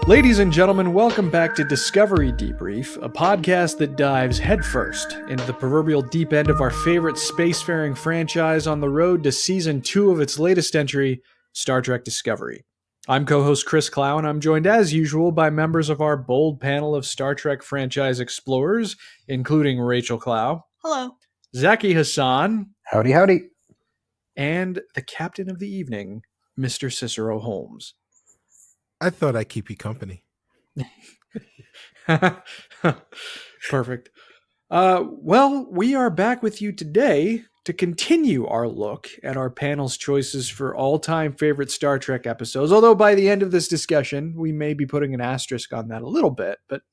Ladies and gentlemen, welcome back to Discovery Debrief, a podcast that dives headfirst into the proverbial deep end of our favorite spacefaring franchise on the road to Season 2 of its latest entry, Star Trek Discovery. I'm co-host Chris Clow, and I'm joined as usual by members of our bold panel of Star Trek franchise explorers, including Rachael Clow. Hello. Zaki Hasan. Howdy, howdy. And the captain of the evening, Mr. Cicero Holmes. I thought I'd keep you company. Perfect. Well, we are back with you today to continue our look at our panel's choices for all-time favorite Star Trek episodes, although by the end of this discussion, we may be putting an asterisk on that a little bit, but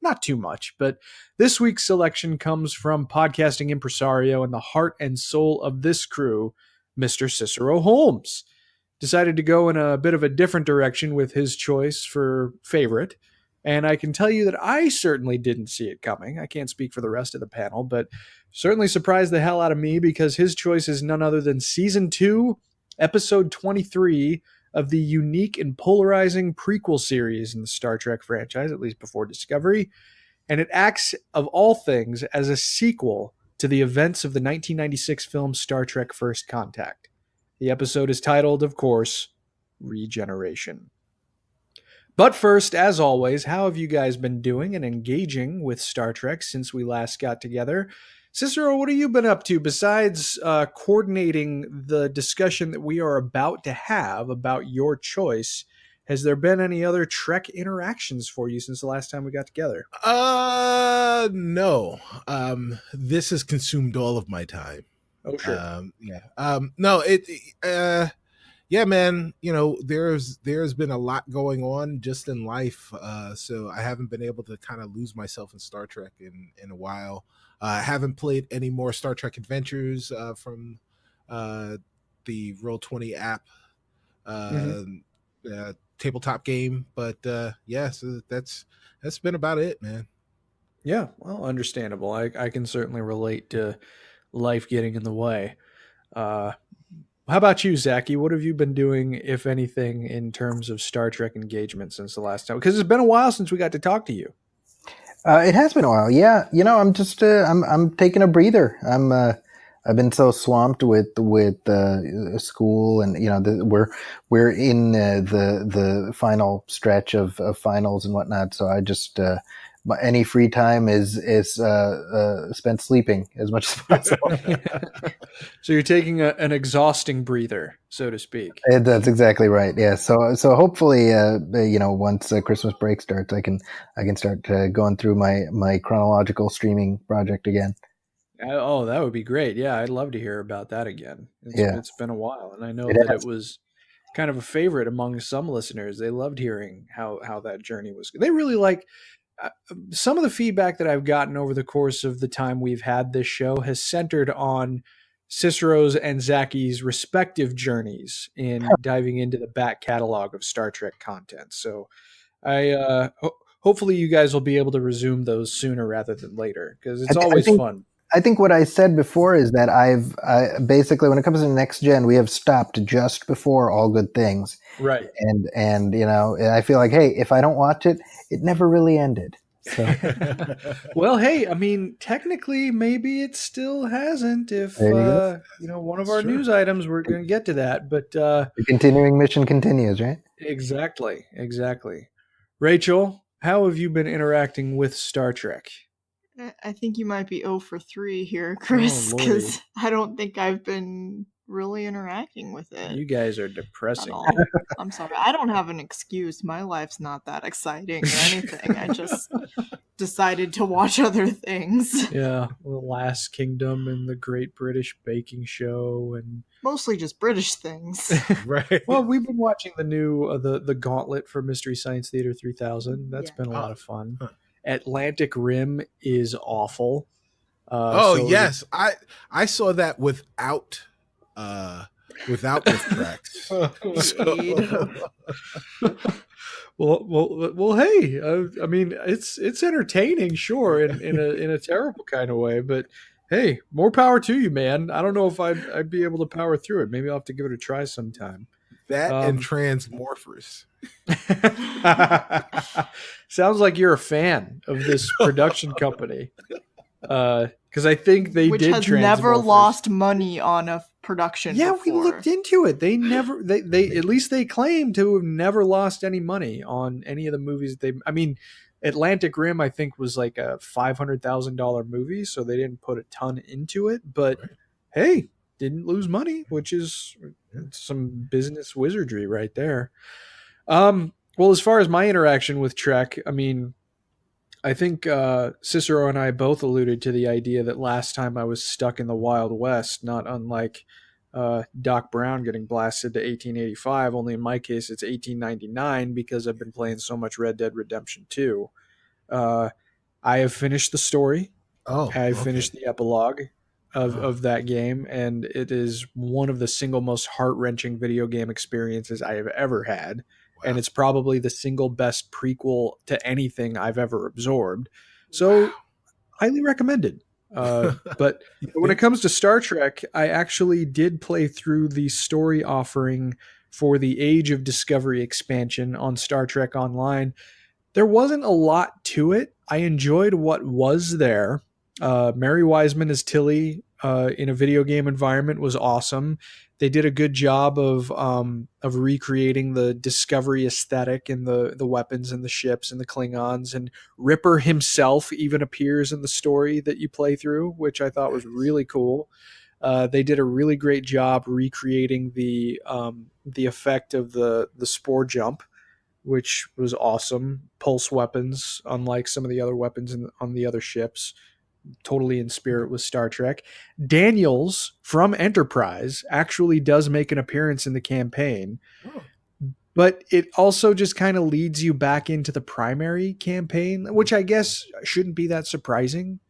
not too much. But this week's selection comes from podcasting impresario and the heart and soul of this crew, Mr. Cicero Holmes. Decided to go in a bit of a different direction with his choice for favorite. And I can tell you that I certainly didn't see it coming. I can't speak for the rest of the panel, but certainly surprised the hell out of me because his choice is none other than Season 2, Episode 23 of the unique and polarizing prequel series in the Star Trek franchise, at least before Discovery. And it acts, of all things, as a sequel to the events of the 1996 film Star Trek First Contact. The episode is titled, of course, Regeneration. But first, as always, how have you guys been doing and engaging with Star Trek since we last got together? Cicero, what have you been up to besides coordinating the discussion that we are about to have about your choice? Has there been any other Trek interactions for you since the last time we got together? No. This has consumed all of my time. Oh, sure. Yeah, man, you know, there's been a lot going on just in life. So I haven't been able to kind of lose myself in Star Trek in a while. I haven't played any more Star Trek Adventures from the Roll20 app tabletop game. But so that's been about it, man. Yeah, well, understandable. I can certainly relate to life getting in the way. How about you, Zaki? What have you been doing, if anything, in terms of Star Trek engagement since the last time? Because it's been a while since we got to talk to you. It has been a while. Yeah, you know, I'm just I'm taking a breather. I've been so swamped with school, and you know, we're in the final stretch of finals and whatnot. So I just any free time is spent sleeping as much as possible. So you're taking an exhausting breather, so to speak. That's exactly right. Yeah. So hopefully, you know, once Christmas break starts, I can start going through my chronological streaming project again. Oh, that would be great. Yeah, I'd love to hear about that again. It's been a while, and I know it was kind of a favorite among some listeners. They loved hearing how that journey was. They really like. Some of the feedback that I've gotten over the course of the time we've had this show has centered on Cicero's and Zaki's respective journeys in diving into the back catalog of Star Trek content. So hopefully you guys will be able to resume those sooner rather than later, because it's always fun. I think what I said before is that I basically, when it comes to next gen, we have stopped just before All Good Things. Right. And you know, I feel like, hey, if I don't watch it, it never really ended. So. Well, hey, I mean, technically, maybe it still hasn't. If you know, one of our news items, we're going to get to that, but the continuing mission continues, right? Exactly. Rachael, how have you been interacting with Star Trek? I think you might be 0 for 3 here, Chris, because I don't think I've been really interacting with it. You guys are depressing. I'm sorry. I don't have an excuse. My life's not that exciting or anything. I just decided to watch other things. Yeah, The Last Kingdom and the Great British Baking Show, and mostly just British things. Right. Well, we've been watching the new the Gauntlet for Mystery Science Theater 3000. That's been a lot of fun. Atlantic Rim is awful. Yes, I saw that without with tracks. Well, hey, I mean, it's entertaining, sure, in a terrible kind of way, but hey, more power to you, man. I don't know if I'd be able to power through it. Maybe I'll have to give it a try sometime. That and Transmorphers. Sounds like you're a fan of this production company. Because I think they Which did has never Transmorphers. lost money on a production. Yeah, before. we looked into it. They never, they at least they claim to have never lost any money on any of the movies. I mean, Atlantic Rim, I think, was like a $500,000 movie, so they didn't put a ton into it. But hey, didn't lose money, which is some business wizardry right there. Well, as far as my interaction with Trek, I mean, I think Cicero and I both alluded to the idea that last time I was stuck in the Wild West, not unlike Doc Brown getting blasted to 1885, only in my case it's 1899 because I've been playing so much Red Dead Redemption 2. I have finished the story. I've finished the epilogue of that game, and it is one of the single most heart-wrenching video game experiences I have ever had. Wow. And it's probably the single best prequel to anything I've ever absorbed. So highly recommended. But when it comes to Star Trek, I actually did play through the story offering for the Age of Discovery expansion on Star Trek Online. There wasn't a lot to it. I enjoyed what was there. Mary Wiseman as Tilly in a video game environment was awesome. They did a good job of recreating the Discovery aesthetic and the weapons and the ships and the Klingons, and Ripper himself even appears in the story that you play through, which I thought was really cool. They did a really great job recreating the effect of the spore jump, which was awesome. Pulse weapons, unlike some of the other weapons on the other ships. Totally in spirit with Star Trek. Daniels from Enterprise actually does make an appearance in the campaign, but it also just kind of leads you back into the primary campaign, which I guess shouldn't be that surprising,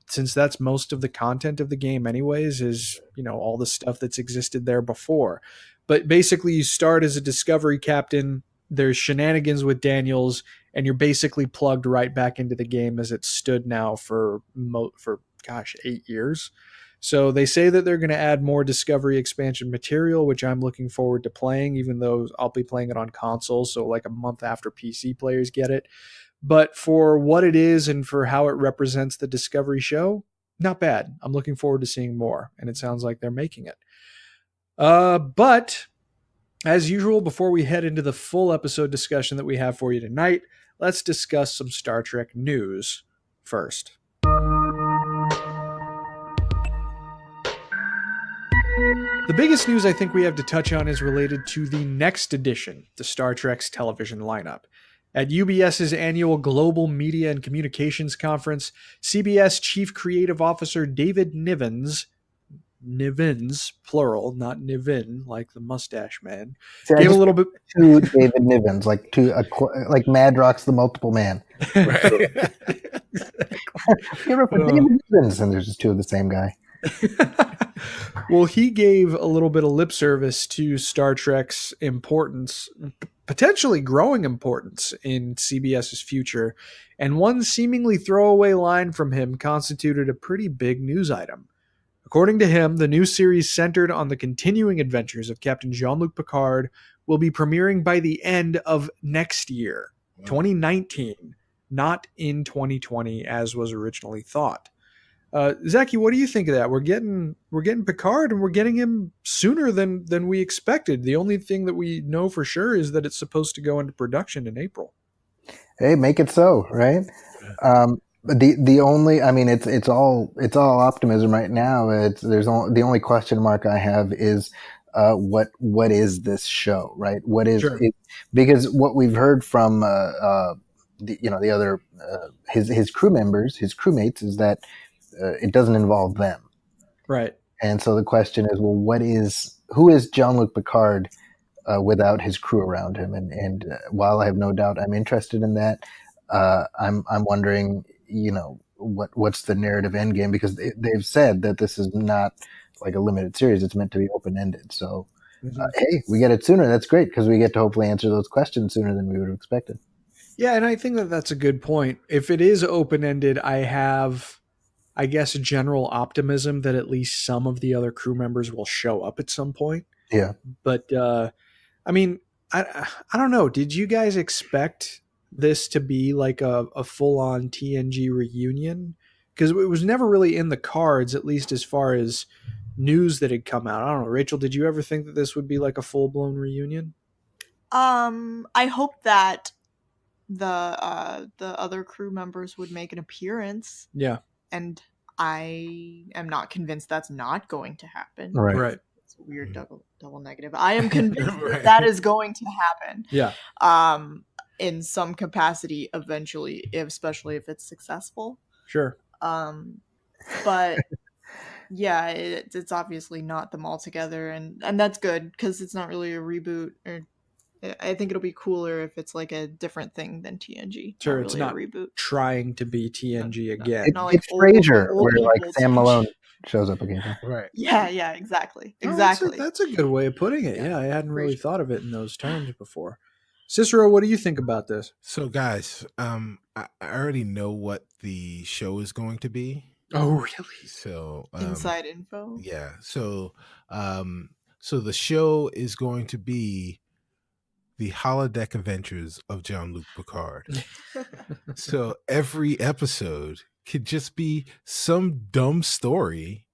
since that's most of the content of the game anyways, is, all the stuff that's existed there before. But basically you start as a Discovery captain, there's shenanigans with Daniels, and you're basically plugged right back into the game as it stood now for 8 years. So they say that they're going to add more Discovery expansion material, which I'm looking forward to playing, even though I'll be playing it on console, so like a month after PC players get it. But for what it is and for how it represents the Discovery show, not bad. I'm looking forward to seeing more, and it sounds like they're making it. But as usual, before we head into the full episode discussion that we have for you tonight, let's discuss some Star Trek news first. The biggest news I think we have to touch on is related to the next edition to Star Trek's television lineup. At UBS's annual Global Media and Communications Conference, CBS Chief Creative Officer David Nivens, plural, not Niven, like the mustache man, gave a little bit to David Nivens, like Madrox the Multiple Man. Right. David Nivens, and there's just two of the same guy. Well, he gave a little bit of lip service to Star Trek's importance, potentially growing importance in CBS's future, and one seemingly throwaway line from him constituted a pretty big news item. According to him, the new series centered on the continuing adventures of Captain Jean-Luc Picard will be premiering by the end of next year, 2019, not in 2020 as was originally thought. Zaki, what do you think of that? We're getting Picard, and we're getting him sooner than we expected. The only thing that we know for sure is that it's supposed to go into production in April. Hey, make it so, right? The only, I mean, it's all optimism right now. The only question mark I have is what is this show, right? What is Sure. it? Because what we've heard from the other his crew members, his crewmates, is that it doesn't involve them, right? And so the question is, well, who is Jean-Luc Picard without his crew around him? And while I have no doubt I'm interested in that, I'm wondering, what's the narrative endgame, because they've said that this is not like a limited series; it's meant to be open ended. So, hey, we get it sooner. That's great, because we get to hopefully answer those questions sooner than we would have expected. Yeah, and I think that that's a good point. If it is open ended, I have, I guess, general optimism that at least some of the other crew members will show up at some point. Yeah. But I mean, I don't know. Did you guys expect this to be like a full on TNG reunion? Because it was never really in the cards, at least as far as news that had come out. I don't know, Rachel. Did you ever think that this would be like a full blown reunion? I hope that the other crew members would make an appearance. Yeah. And I am not convinced that's not going to happen. Right. It's a weird double negative. I am convinced that is going to happen. Yeah. In some capacity eventually, especially if it's successful. Sure. But yeah, it's obviously not them all together, and that's good because it's not really a reboot. Or I think it'll be cooler if it's like a different thing than TNG. Sure, really it's not a reboot. Trying to be TNG again. It's Frasier, where like Sam Malone shows up again. Right. Yeah, exactly. That's a good way of putting it. Yeah, I hadn't really thought of it in those terms before. Cicero, what do you think about this? So, guys, I already know what the show is going to be. Oh, really? So inside info. Yeah. So the show is going to be the holodeck adventures of Jean-Luc Picard. So every episode could just be some dumb story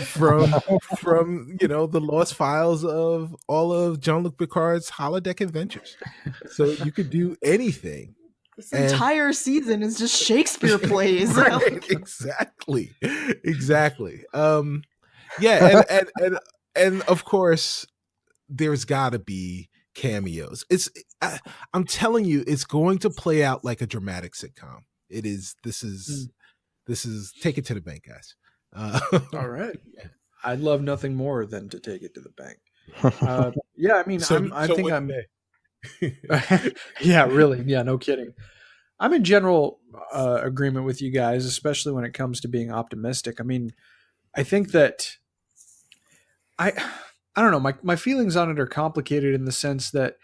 from the lost files of all of Jean-Luc Picard's holodeck adventures. So you could do anything. This entire season is just Shakespeare plays. Right, exactly. Yeah, and of course there's got to be cameos. I'm telling you, it's going to play out like a dramatic sitcom. It is. This is take it to the bank, guys. All right. I'd love nothing more than to take it to the bank. Yeah, I mean, yeah, really. Yeah, no kidding. I'm in general agreement with you guys, especially when it comes to being optimistic. I mean, I think that I don't know. My feelings on it are complicated in the sense that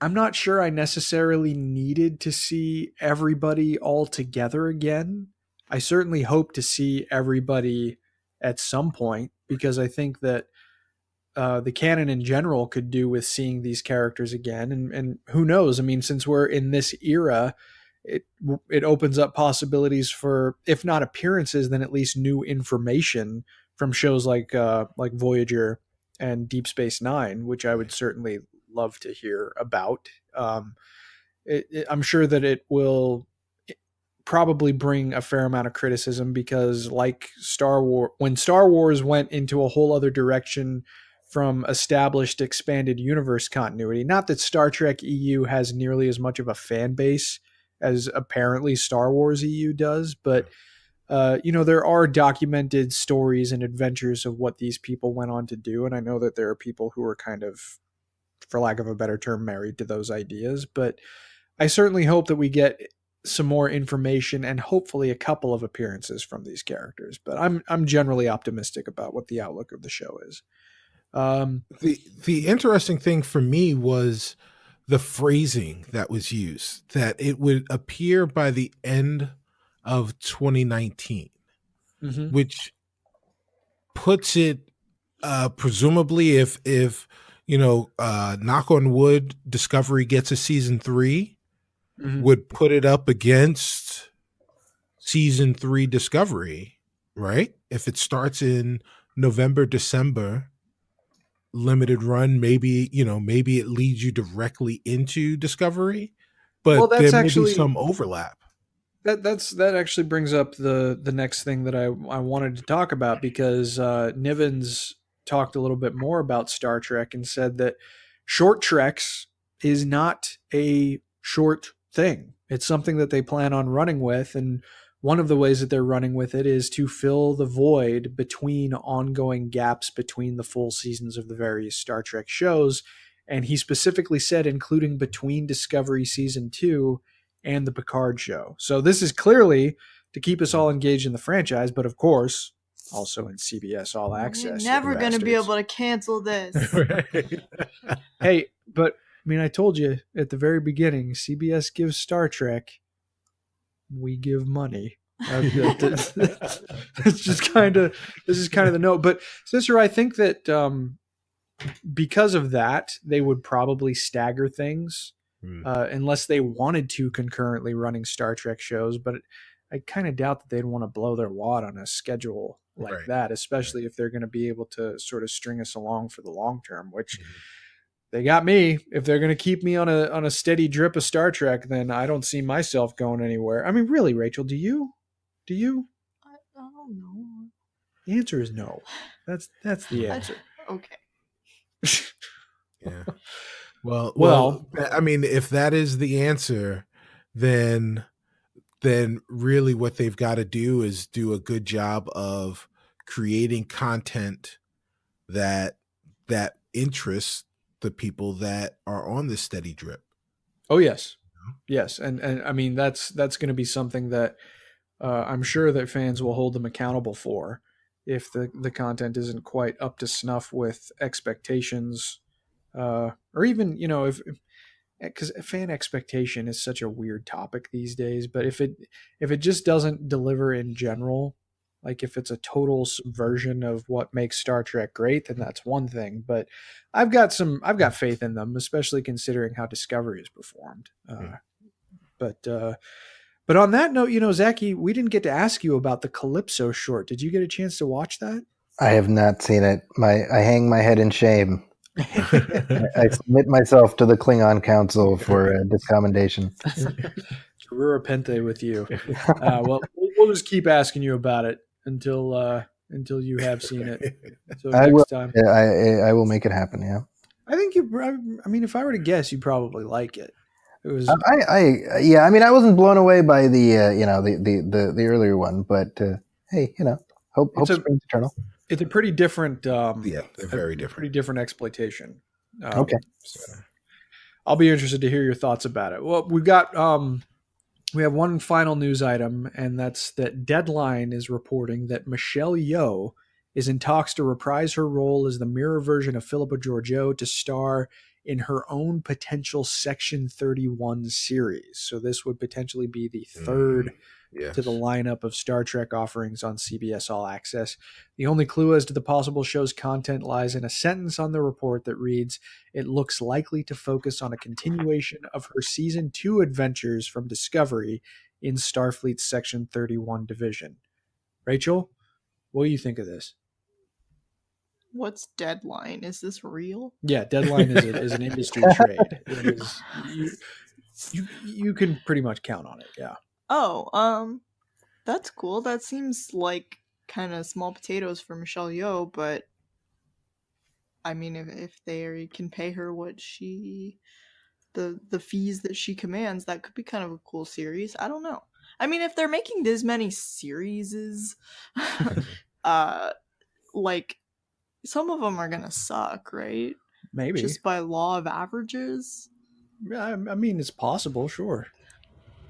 I'm not sure I necessarily needed to see everybody all together again. I certainly hope to see everybody at some point because I think that the canon in general could do with seeing these characters again. And who knows? I mean, since we're in this era, it opens up possibilities for, if not appearances, then at least new information from shows like Voyager and Deep Space Nine, which I would certainly love to hear about. I'm sure that it will probably bring a fair amount of criticism because, like Star Wars, when Star Wars went into a whole other direction from established expanded universe continuity, not that Star Trek EU has nearly as much of a fan base as apparently Star Wars EU does, but there are documented stories and adventures of what these people went on to do, and I know that there are people who are kind of, for lack of a better term, married to those ideas, but I certainly hope that we get some more information and hopefully a couple of appearances from these characters, but I'm generally optimistic about what the outlook of the show is. The interesting thing for me was the phrasing that was used, that it would appear by the end of 2019, which puts it presumably if knock on wood, Discovery gets a season 3, would put it up against season 3 Discovery, right? If it starts in November, December, limited run, maybe it leads you directly into Discovery, but there may be some overlap. That actually brings up the next thing that I wanted to talk about, because Nivens talked a little bit more about Star Trek and said that short treks is not a short thing. It's something that they plan on running with, and one of the ways that they're running with it is to fill the void between ongoing gaps between the full seasons of the various Star Trek shows. And he specifically said, including between Discovery Season 2 and the Picard show. So this is clearly to keep us all engaged in the franchise, but of course, also in CBS All Access. You're never going to be able to cancel this. Hey, but I mean, I told you at the very beginning, CBS gives Star Trek, we give money. It's just this is kind of the note. But Cicero, I think that because of that, they would probably stagger things unless they wanted to concurrently running Star Trek shows. But I kind of doubt that they'd want to blow their wad on a schedule like that, especially if they're going to be able to sort of string us along for the long term, which they got me. If they're going to keep me on a steady drip of Star Trek, then I don't see myself going anywhere. I mean, really, Rachel, do you? I don't know. The answer is no. That's the answer. Okay. Yeah. Well, I mean, if that is the answer, then really what they've got to do is do a good job of creating content that interests the people that are on this steady drip. Oh yes. Yes. And I mean, that's going to be something that I'm sure that fans will hold them accountable for if the content isn't quite up to snuff with expectations, or even, if because fan expectation is such a weird topic these days, but if it just doesn't deliver in general, like if it's a total subversion of what makes Star Trek great, then that's one thing. But I've got faith in them, especially considering how Discovery has performed. But on that note, Zaki, we didn't get to ask you about the Calypso short. Did you get a chance to watch that? I have not seen it. I hang my head in shame. I submit myself to the Klingon Council for discommendation. Rura Pente with you. Well, we'll just keep asking you about it until you have seen it. So next time, I will make it happen. Yeah, I think I mean, if I were to guess, you'd probably like it. It was. I mean, I wasn't blown away by the the earlier one, but hey, hope springs eternal. It's a pretty different. They're very different. Pretty different exploitation. Okay. So I'll be interested to hear your thoughts about it. Well, we have one final news item, and that's that Deadline is reporting that Michelle Yeoh is in talks to reprise her role as the mirror version of Philippa Georgiou to star in her own potential Section 31 series. So this would potentially be the third to the lineup of Star Trek offerings on CBS All Access. The only clue as to the possible show's content lies in a sentence on the report that reads, "It looks likely to focus on a continuation of her Season 2 adventures from Discovery in Starfleet's Section 31 division." Rachel, what do you think of this? What's Deadline? Is this real? Yeah, Deadline is an industry trade. It is, you can pretty much count on it, yeah. Oh, that's cool. That seems like kind of small potatoes for Michelle Yeoh, but I mean, if they can pay her what the fees that she commands, that could be kind of a cool series. I don't know. I mean, if they're making this many series, like some of them are gonna suck, right? Maybe just by law of averages. Yeah, I mean, it's possible, sure.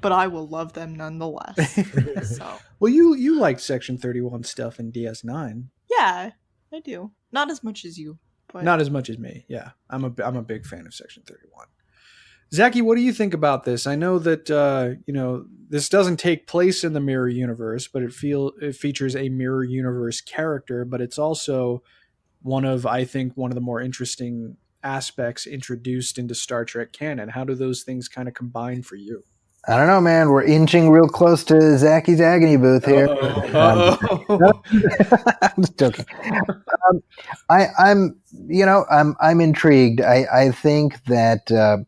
But I will love them nonetheless. So. Well, you like Section 31 stuff in DS9. Yeah, I do. Not as much as you. But... Not as much as me, yeah. I'm a big fan of Section 31. Zaki, what do you think about this? I know that this doesn't take place in the Mirror Universe, but it features a Mirror Universe character, but it's also one of the more interesting aspects introduced into Star Trek canon. How do those things kind of combine for you? I don't know, man. We're inching real close to Zaki's agony booth here. I'm just joking. I'm intrigued. I think that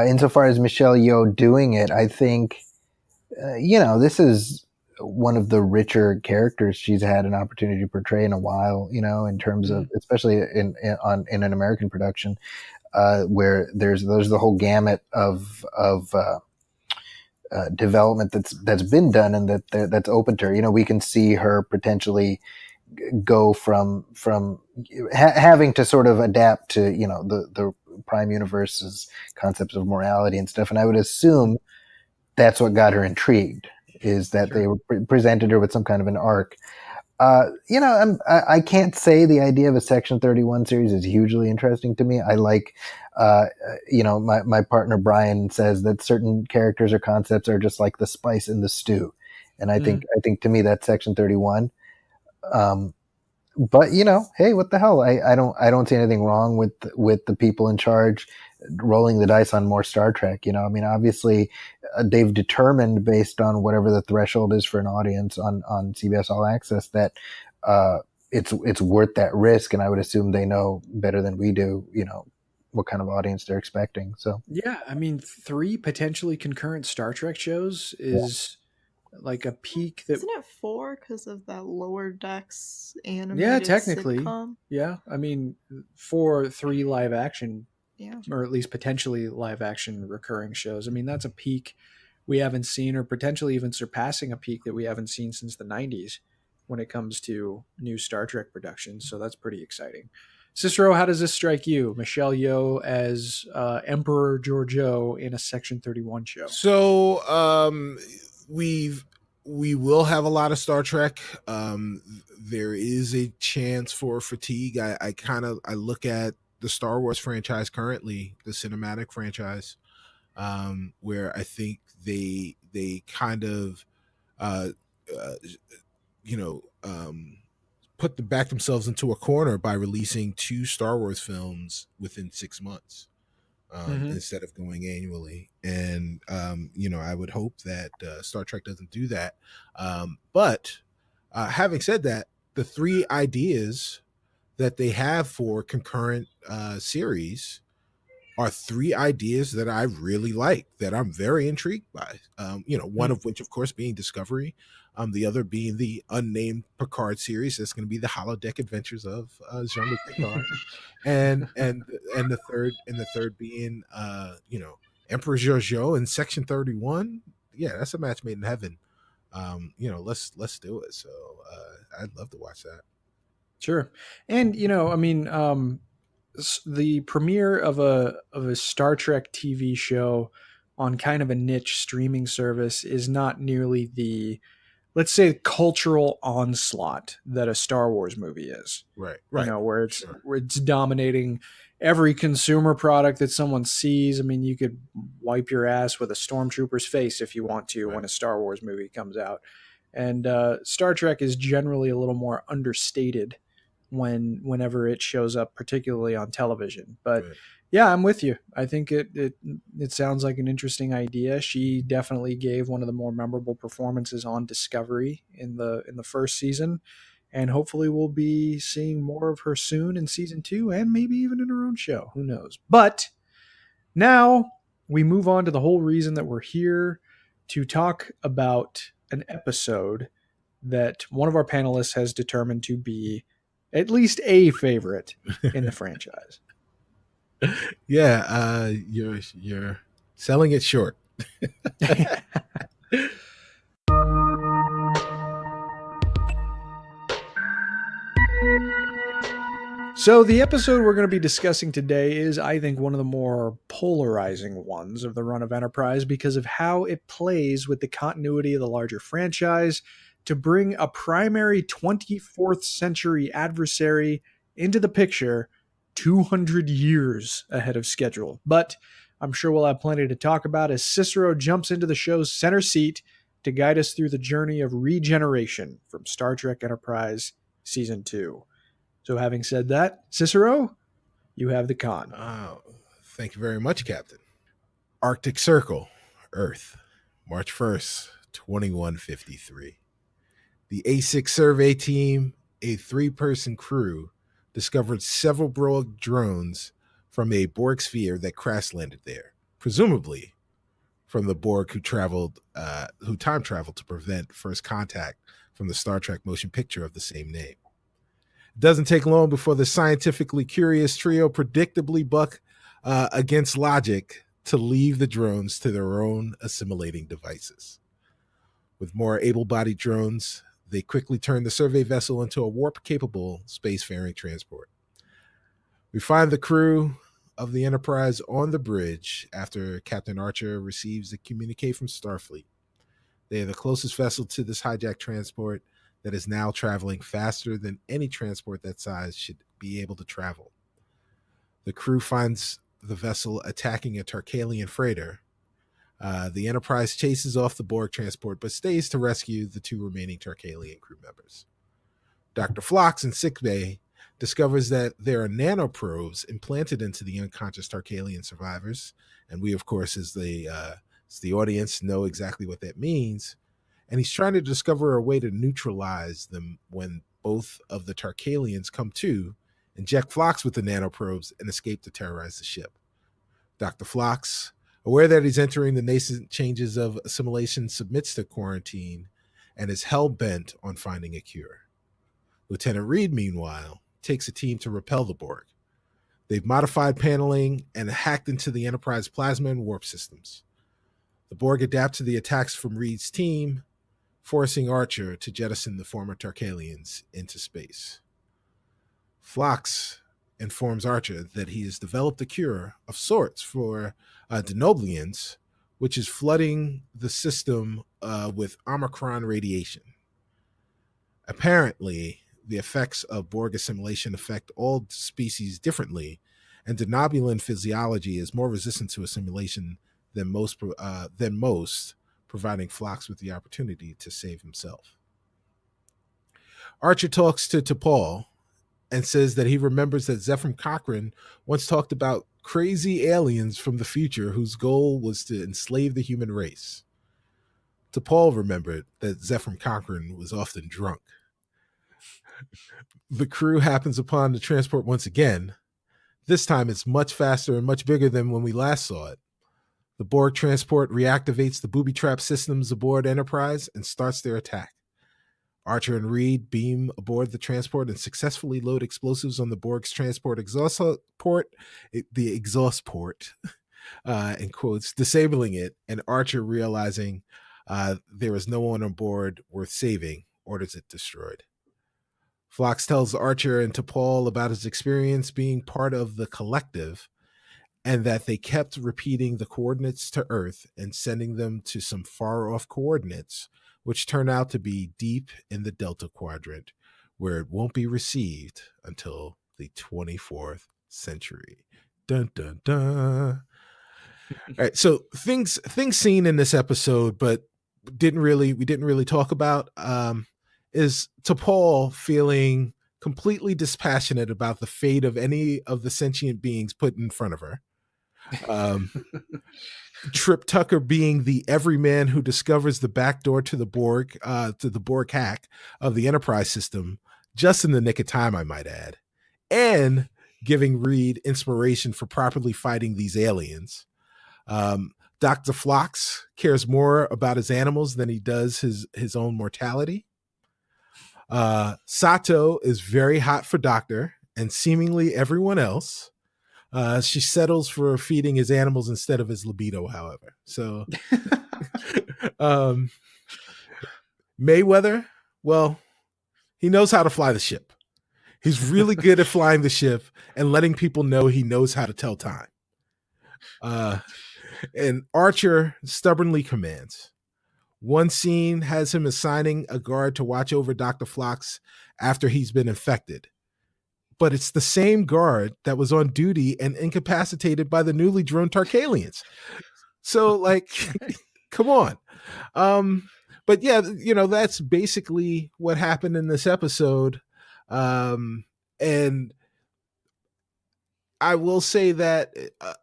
insofar as Michelle Yeoh doing it, I think this is one of the richer characters she's had an opportunity to portray in a while. In terms of, especially in an American production, where there's the whole gamut of development that's been done and that's open to her. We can see her potentially go from having to sort of adapt to the Prime Universe's concepts of morality and stuff. And I would assume that's what got her intrigued, is that they presented her with some kind of an arc. I can't say the idea of a Section 31 series is hugely interesting to me. I like, my partner Brian says that certain characters or concepts are just like the spice in the stew. And I think to me that's Section 31. But hey, what the hell? I don't see anything wrong with the people in charge rolling the dice on more Star Trek. I mean, obviously, they've determined based on whatever the threshold is for an audience on CBS All Access that it's worth that risk, and I would assume they know better than we do. What kind of audience they're expecting. So Yeah, I mean, 3 potentially concurrent Star Trek shows yeah. is like a peak that. Isn't it 4 because of that Lower Decks animated Yeah, technically. sitcom? Yeah, I mean, for 3 live action, Yeah. or at least potentially live action recurring shows. I mean, that's a peak we haven't seen, or potentially even surpassing a peak that we haven't seen since the 90s when it comes to new Star Trek productions. So that's pretty exciting. Cicero, how does this strike you? Michelle Yeoh as Emperor Georgiou in a Section 31 show. So we will have a lot of Star Trek. There is a chance for fatigue. I look at the Star Wars franchise currently, the cinematic franchise, where I think they kind of back themselves into a corner by releasing 2 Star Wars films within 6 months. Instead of going annually. And, I would hope that Star Trek doesn't do that. But having said that, the 3 ideas that they have for concurrent series are 3 ideas that I really like, that I'm very intrigued by. One of which, of course, being Discovery. The other being the unnamed Picard series. That's going to be the holodeck adventures of Jean-Luc Picard. and the third being Emperor Georgiou in Section 31. Yeah, that's a match made in heaven. Let's do it. So I'd love to watch that. Sure. And I mean, the premiere of a Star Trek TV show on kind of a niche streaming service is not nearly the, let's say, cultural onslaught that a Star Wars movie is. Right. Where it's dominating every consumer product that someone sees. I mean, you could wipe your ass with a stormtrooper's face if you want to when a Star Wars movie comes out. And Star Trek is generally a little more understated whenever it shows up, particularly on television. But yeah, I'm with you. I think it sounds like an interesting idea. She definitely gave one of the more memorable performances on Discovery in the first season, and hopefully we'll be seeing more of her soon in season 2 and maybe even in her own show. Who knows? But now we move on to the whole reason that we're here, to talk about an episode that one of our panelists has determined to be at least a favorite in the franchise. Yeah, you're selling it short. So the episode we're going to be discussing today is, I think, one of the more polarizing ones of the run of Enterprise because of how it plays with the continuity of the larger franchise to bring a primary 24th century adversary into the picture 200 years ahead of schedule. But I'm sure we'll have plenty to talk about as Cicero jumps into the show's center seat to guide us through the journey of regeneration from Star Trek Enterprise Season 2. So having said that, Cicero, you have the con. Thank you very much, Captain. Arctic Circle, Earth, March 1st, 2153. The A6 survey team, a 3-person crew, discovered several Borg drones from a Borg sphere that crash landed there, presumably from the Borg who time traveled to prevent first contact from the Star Trek motion picture of the same name. It doesn't take long before the scientifically curious trio predictably buck against logic to leave the drones to their own assimilating devices. With more able-bodied drones, they quickly turn the survey vessel into a warp-capable spacefaring transport. We find the crew of the Enterprise on the bridge after Captain Archer receives a communique from Starfleet. They are the closest vessel to this hijacked transport that is now traveling faster than any transport that size should be able to travel. The crew finds the vessel attacking a Tarkalian freighter. The Enterprise chases off the Borg transport, but stays to rescue the 2 remaining Tarkalian crew members. Dr. Phlox in sickbay discovers that there are nanoprobes implanted into the unconscious Tarkalian survivors, and we, of course, as the audience, know exactly what that means. And he's trying to discover a way to neutralize them when both of the Tarkalians come to, inject Phlox with the nanoprobes, and escape to terrorize the ship. Dr. Phlox, aware that he's entering the nascent changes of assimilation, submits to quarantine and is hell-bent on finding a cure. Lieutenant Reed, meanwhile, takes a team to repel the Borg. They've modified paneling and hacked into the Enterprise plasma and warp systems. The Borg adapt to the attacks from Reed's team, forcing Archer to jettison the former Tarkalians into space. Phlox informs Archer that he has developed a cure of sorts for denoblians, which is flooding the system with Omicron radiation. Apparently, the effects of Borg assimilation affect all species differently, and denobulan physiology is more resistant to assimilation than most, providing Phlox with the opportunity to save himself. Archer talks to T'Pol and says that he remembers that Zefram Cochrane once talked about crazy aliens from the future whose goal was to enslave the human race. T'Pol remembered that Zefram Cochrane was often drunk. The crew happens upon the transport once again. This time it's much faster and much bigger than when we last saw it. The Borg transport reactivates the booby trap systems aboard Enterprise and starts their attack. Archer and Reed beam aboard the transport and successfully load explosives on the Borg's transport exhaust port, in quotes, disabling it, and Archer, realizing there is no one on board worth saving, orders it destroyed. Phlox tells Archer and T'Pol about his experience being part of the collective, and that they kept repeating the coordinates to Earth and sending them to some far-off coordinates, which turn out to be deep in the Delta Quadrant, where it won't be received until the 24th century. Dun, dun, dun. All right, so things seen in this episode, but we didn't really talk about, is T'Pol feeling completely dispassionate about the fate of any of the sentient beings put in front of her. Trip Tucker being the everyman who discovers the back door to the Borg hack of the Enterprise system, just in the nick of time, I might add, and giving Reed inspiration for properly fighting these aliens. Dr. Phlox cares more about his animals than he does his own mortality. Sato is very hot for Doctor and seemingly everyone else. She settles for feeding his animals instead of his libido, however. So Mayweather, well, he knows how to fly the ship. He's really good at flying the ship and letting people know he knows how to tell time. And Archer stubbornly commands. One scene has him assigning a guard to watch over Dr. Phlox after he's been infected. But it's the same guard that was on duty and incapacitated by the newly droned Tarkalians. So, like, come on. But yeah, that's basically what happened in this episode. And I will say that,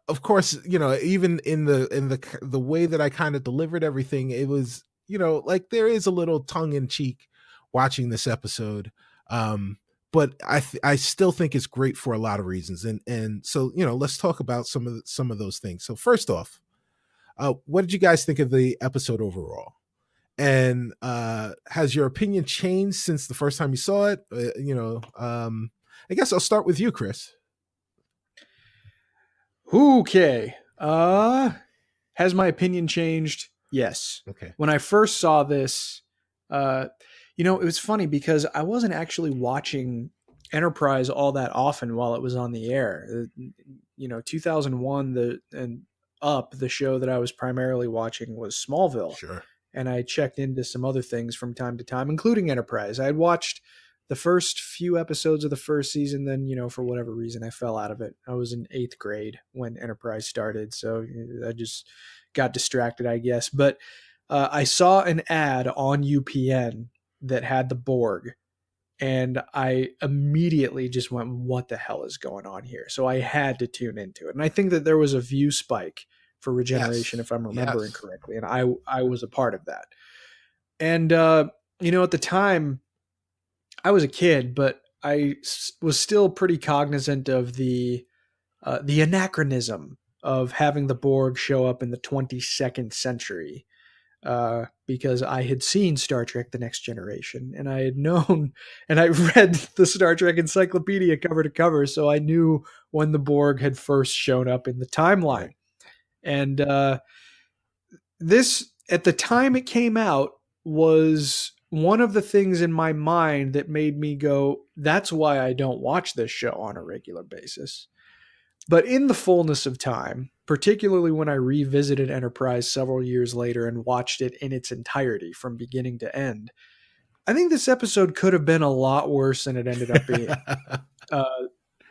of course, even in the way that I kind of delivered everything, it was, like there is a little tongue in cheek watching this episode. But I still think it's great for a lot of reasons. And so, let's talk about some of those things. So first off, what did you guys think of the episode overall? And has your opinion changed since the first time you saw it? I guess I'll start with you, Chris. Okay. Has my opinion changed? Yes. Okay. When I first saw this, it was funny because I wasn't actually watching Enterprise all that often while it was on the air. 2001, the show that I was primarily watching was Smallville. Sure. And I checked into some other things from time to time, including Enterprise. I had watched the first few episodes of the first season. Then, for whatever reason, I fell out of it. I was in 8th grade when Enterprise started. So I just got distracted, I guess. But I saw an ad on UPN that had the Borg. and I immediately just went, what the hell is going on here? So I had to tune into it. And I think that there was a view spike for Regeneration, if I'm remembering correctly. And I was a part of that. And, you know, at the time I was a kid, but I was still pretty cognizant of the anachronism of having the Borg show up in the 22nd century. Because I had seen Star Trek The Next Generation, and I had known, and I read the Star Trek encyclopedia cover to cover, so I knew when the Borg had first shown up in the timeline. And this, at the time it came out, was one of the things in my mind that made me go, that's why I don't watch this show on a regular basis. But in the fullness of time, particularly when I revisited Enterprise several years later and watched it in its entirety from beginning to end, I think this episode could have been a lot worse than it ended up being.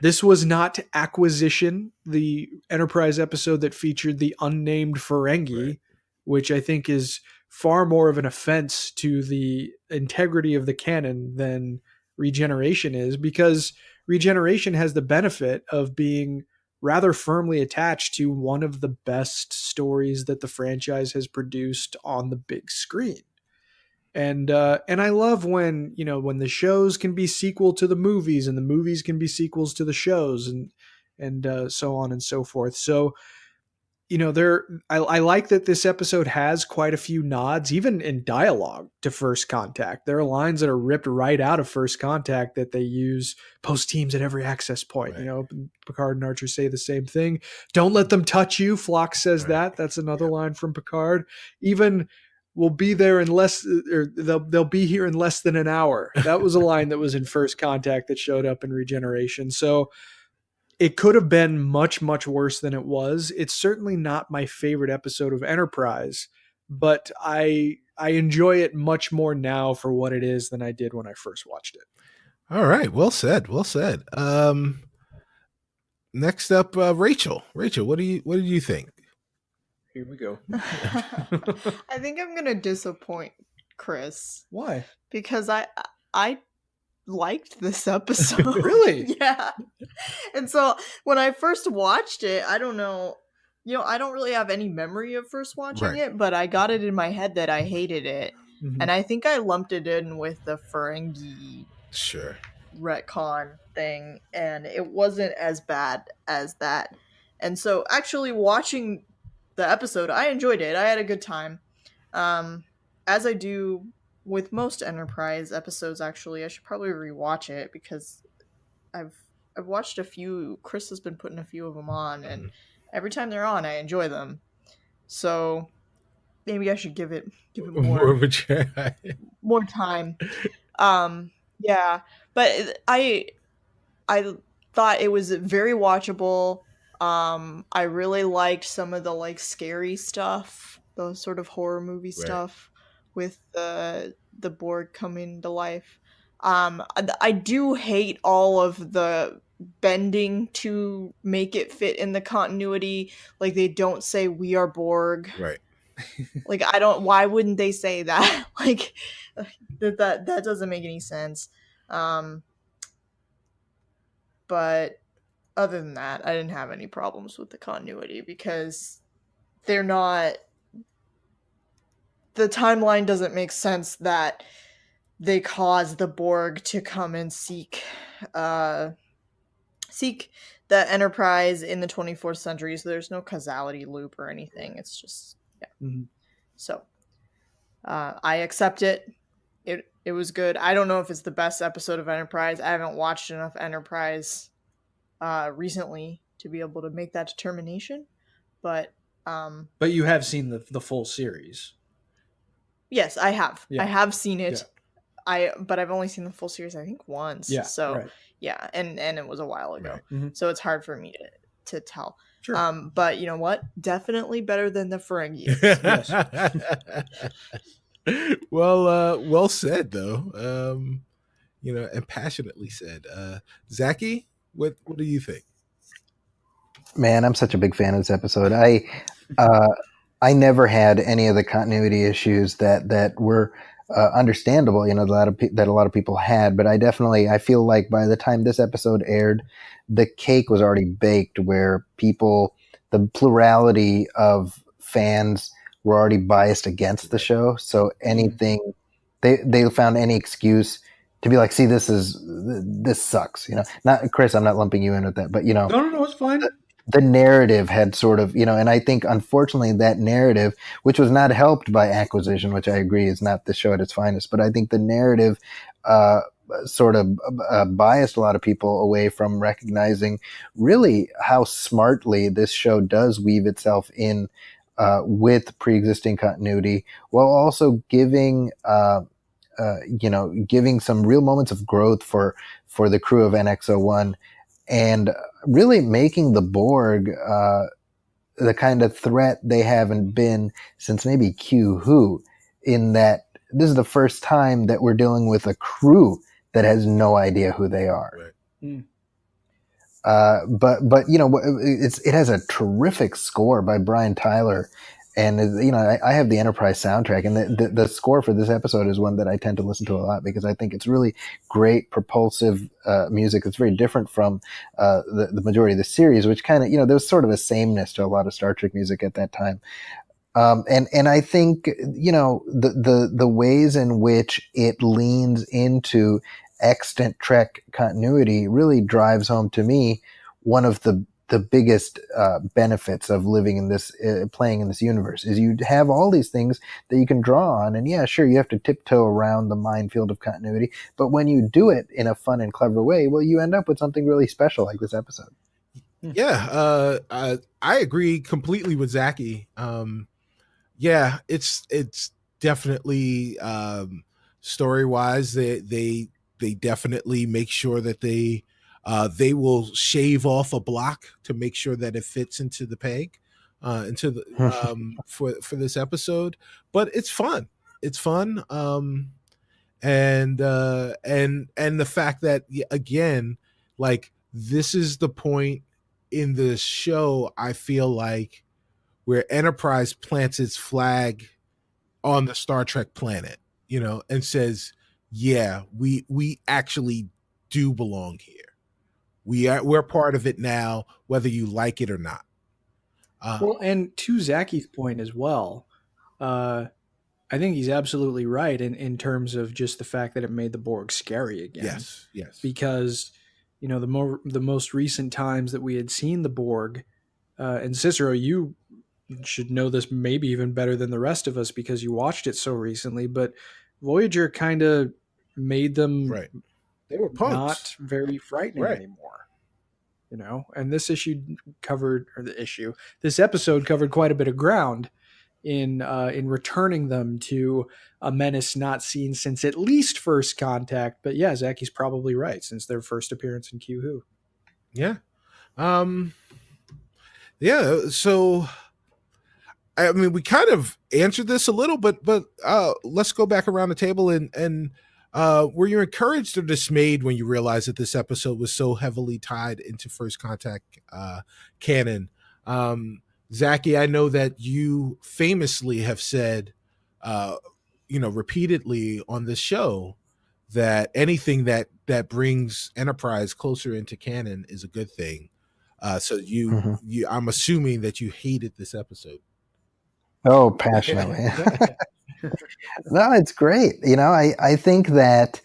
This was not Acquisition, the Enterprise episode that featured the unnamed Ferengi, which I think is far more of an offense to the integrity of the canon than Regeneration is, because Regeneration has the benefit of being rather firmly attached to one of the best stories that the franchise has produced on the big screen. And I love when, you know, when the shows can be sequel to the movies and the movies can be sequels to the shows and so on and so forth. So, you know, I like that this episode has quite a few nods, even in dialogue, to First Contact. There are lines that are ripped right out of First Contact that they use post teams at every access point. Right. You know, Picard and Archer say the same thing. Don't let them touch you. Phlox says that. That's another line from Picard. Even we'll be there in less, or they'll be here in less than an hour. That was a line that was in First Contact that showed up in Regeneration. So it could have been much, much worse than it was. It's certainly not my favorite episode of Enterprise, but I enjoy it much more now for what it is than I did when I first watched it. All right. Well said. Well said. Next up, Rachel. Rachel, what did you think? Here we go. I think I'm going to disappoint Chris. Why? Because I liked this episode. Really? Yeah. And so when I first watched it, I don't know, you know, I don't really have any memory of first watching it, but I got it in my head that I hated it. Mm-hmm. And I think I lumped it in with the Ferengi retcon thing, and it wasn't as bad as that. And so actually watching the episode, I enjoyed it. I had a good time. As I do with most Enterprise episodes, actually, I should probably rewatch it because I've watched a few. Chris has been putting a few of them on, and every time they're on, I enjoy them. So maybe I should give it more of a try, more time. Yeah, but I thought it was very watchable. I really liked some of the like scary stuff, those sort of horror movie stuff with the Borg coming to life. I do hate all of the bending to make it fit in the continuity. Like they don't say we are Borg. Right. Like why wouldn't they say that? Like that doesn't make any sense. But other than that, I didn't have any problems with the continuity because they're not. The timeline doesn't make sense that they cause the Borg to come and seek the Enterprise in the 24th century. So there's no causality loop or anything. It's just So I accept it. It was good. I don't know if it's the best episode of Enterprise. I haven't watched enough Enterprise recently to be able to make that determination. But you have seen the full series. Yes, I have. Yeah. I have seen it. Yeah. But I've only seen the full series, I think, once. Yeah. So yeah, and it was a while ago. Right. Mm-hmm. So it's hard for me to tell. Sure. But you know what? Definitely better than the Ferengi. Yes. Well said though. You know, and passionately said. Zaki, what do you think? Man, I'm such a big fan of this episode. I never had any of the continuity issues that were understandable, that a lot of people had. But I feel like by the time this episode aired, the cake was already baked, where the plurality of fans were already biased against the show. So anything, they found any excuse to be like, see, this sucks. Not Chris, I'm not lumping you in with that, but No, it's fine. The narrative had sort of, and I think unfortunately that narrative, which was not helped by acquisition, which I agree is not the show at its finest, but I think the narrative sort of biased a lot of people away from recognizing really how smartly this show does weave itself in with pre-existing continuity, while also giving some real moments of growth for the crew of NX-01, and really making the Borg the kind of threat they haven't been since maybe Q Who, in that this is the first time that we're dealing with a crew that has no idea who they are. Right. But it has a terrific score by Brian Tyler. And, I have the Enterprise soundtrack, and the score for this episode is one that I tend to listen to a lot, because I think it's really great, propulsive music. It's very different from the majority of the series, which kind of, there was sort of a sameness to a lot of Star Trek music at that time. And I think, the ways in which it leans into extant Trek continuity really drives home to me one of the biggest benefits of living in this, playing in this universe, is you have all these things that you can draw on. And yeah, sure, you have to tiptoe around the minefield of continuity, but when you do it in a fun and clever way, well, you end up with something really special like this episode. Yeah, I agree completely with Zaki. Yeah, it's definitely story-wise, they definitely make sure that they will shave off a block to make sure that it fits into the peg, into the for this episode. But it's fun. It's fun. And the fact that, again, like, this is the point in the show, I feel like, where Enterprise plants its flag on the Star Trek planet, and says, yeah, we actually do belong here. We're part of it now, whether you like it or not. Well, and to Zaki's point as well, I think he's absolutely right in terms of just the fact that it made the Borg scary again. Yes. Because, the most recent times that we had seen the Borg, and Cicero, you should know this maybe even better than the rest of us because you watched it so recently, but Voyager kind of made them right. They were punks. Not very frightening anymore. And this episode covered quite a bit of ground in returning them to a menace not seen since at least First Contact. But yeah, Zaki's probably right, since their first appearance in Q Who. Yeah. Yeah. So, I mean, we kind of answered this a little, but let's go back around the table and were you encouraged or dismayed when you realized that this episode was so heavily tied into First Contact canon? Zaki, I know that you famously have said, repeatedly on this show, that anything that brings Enterprise closer into canon is a good thing. So I'm assuming that you hated this episode. Oh, passionately. No, it's great. I think that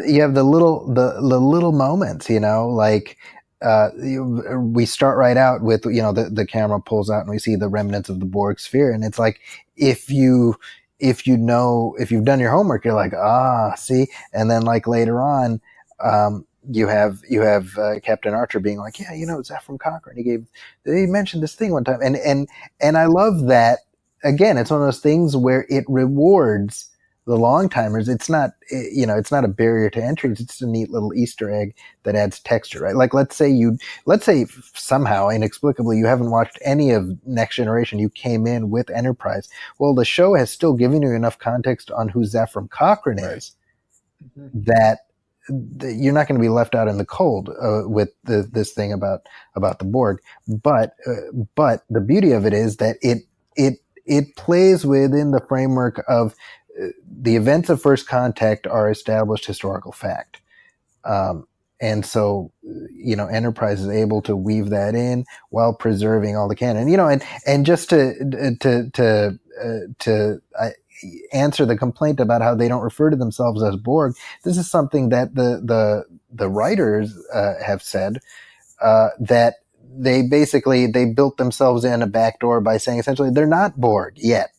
you have the little moments, like we start right out with, the camera pulls out and we see the remnants of the Borg sphere. And it's like, if you've done your homework, you're like, see. And then like later on, you have Captain Archer being like, yeah, Zefram Cochrane, he mentioned this thing one time. And I love that. Again, it's one of those things where it rewards the long timers. It's not a barrier to entry. It's just a neat little Easter egg that adds texture, right? Like, let's say somehow inexplicably you haven't watched any of Next Generation. You came in with Enterprise. Well, the show has still given you enough context on who Zefram Cochrane is that you're not going to be left out in the cold with this thing about the Borg. But the beauty of it is that it plays within the framework of the events of First Contact are established historical fact. And so, Enterprise is able to weave that in while preserving all the canon, and just to answer the complaint about how they don't refer to themselves as Borg. This is something that the writers have said, that they built themselves in a backdoor by saying essentially they're not Borg yet.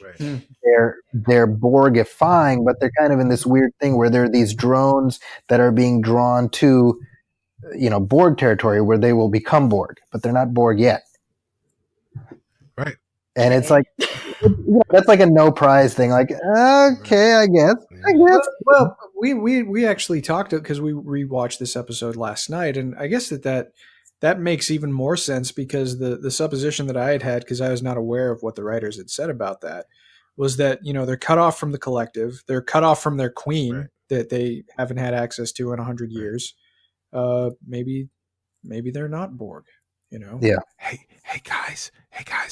Right. They're Borgifying, but they're kind of in this weird thing where there are these drones that are being drawn to, Borg territory where they will become Borg, but they're not Borg yet. Right. And it's like, that's like a no prize thing. Like, okay, I guess. Well, we actually talked because we rewatched this episode last night, and I guess that makes even more sense because the supposition that I had, because I was not aware of what the writers had said about that, was that, they're cut off from the collective. They're cut off from their queen, right, that they haven't had access to in 100 years. Maybe they're not Borg, Yeah. Hey guys,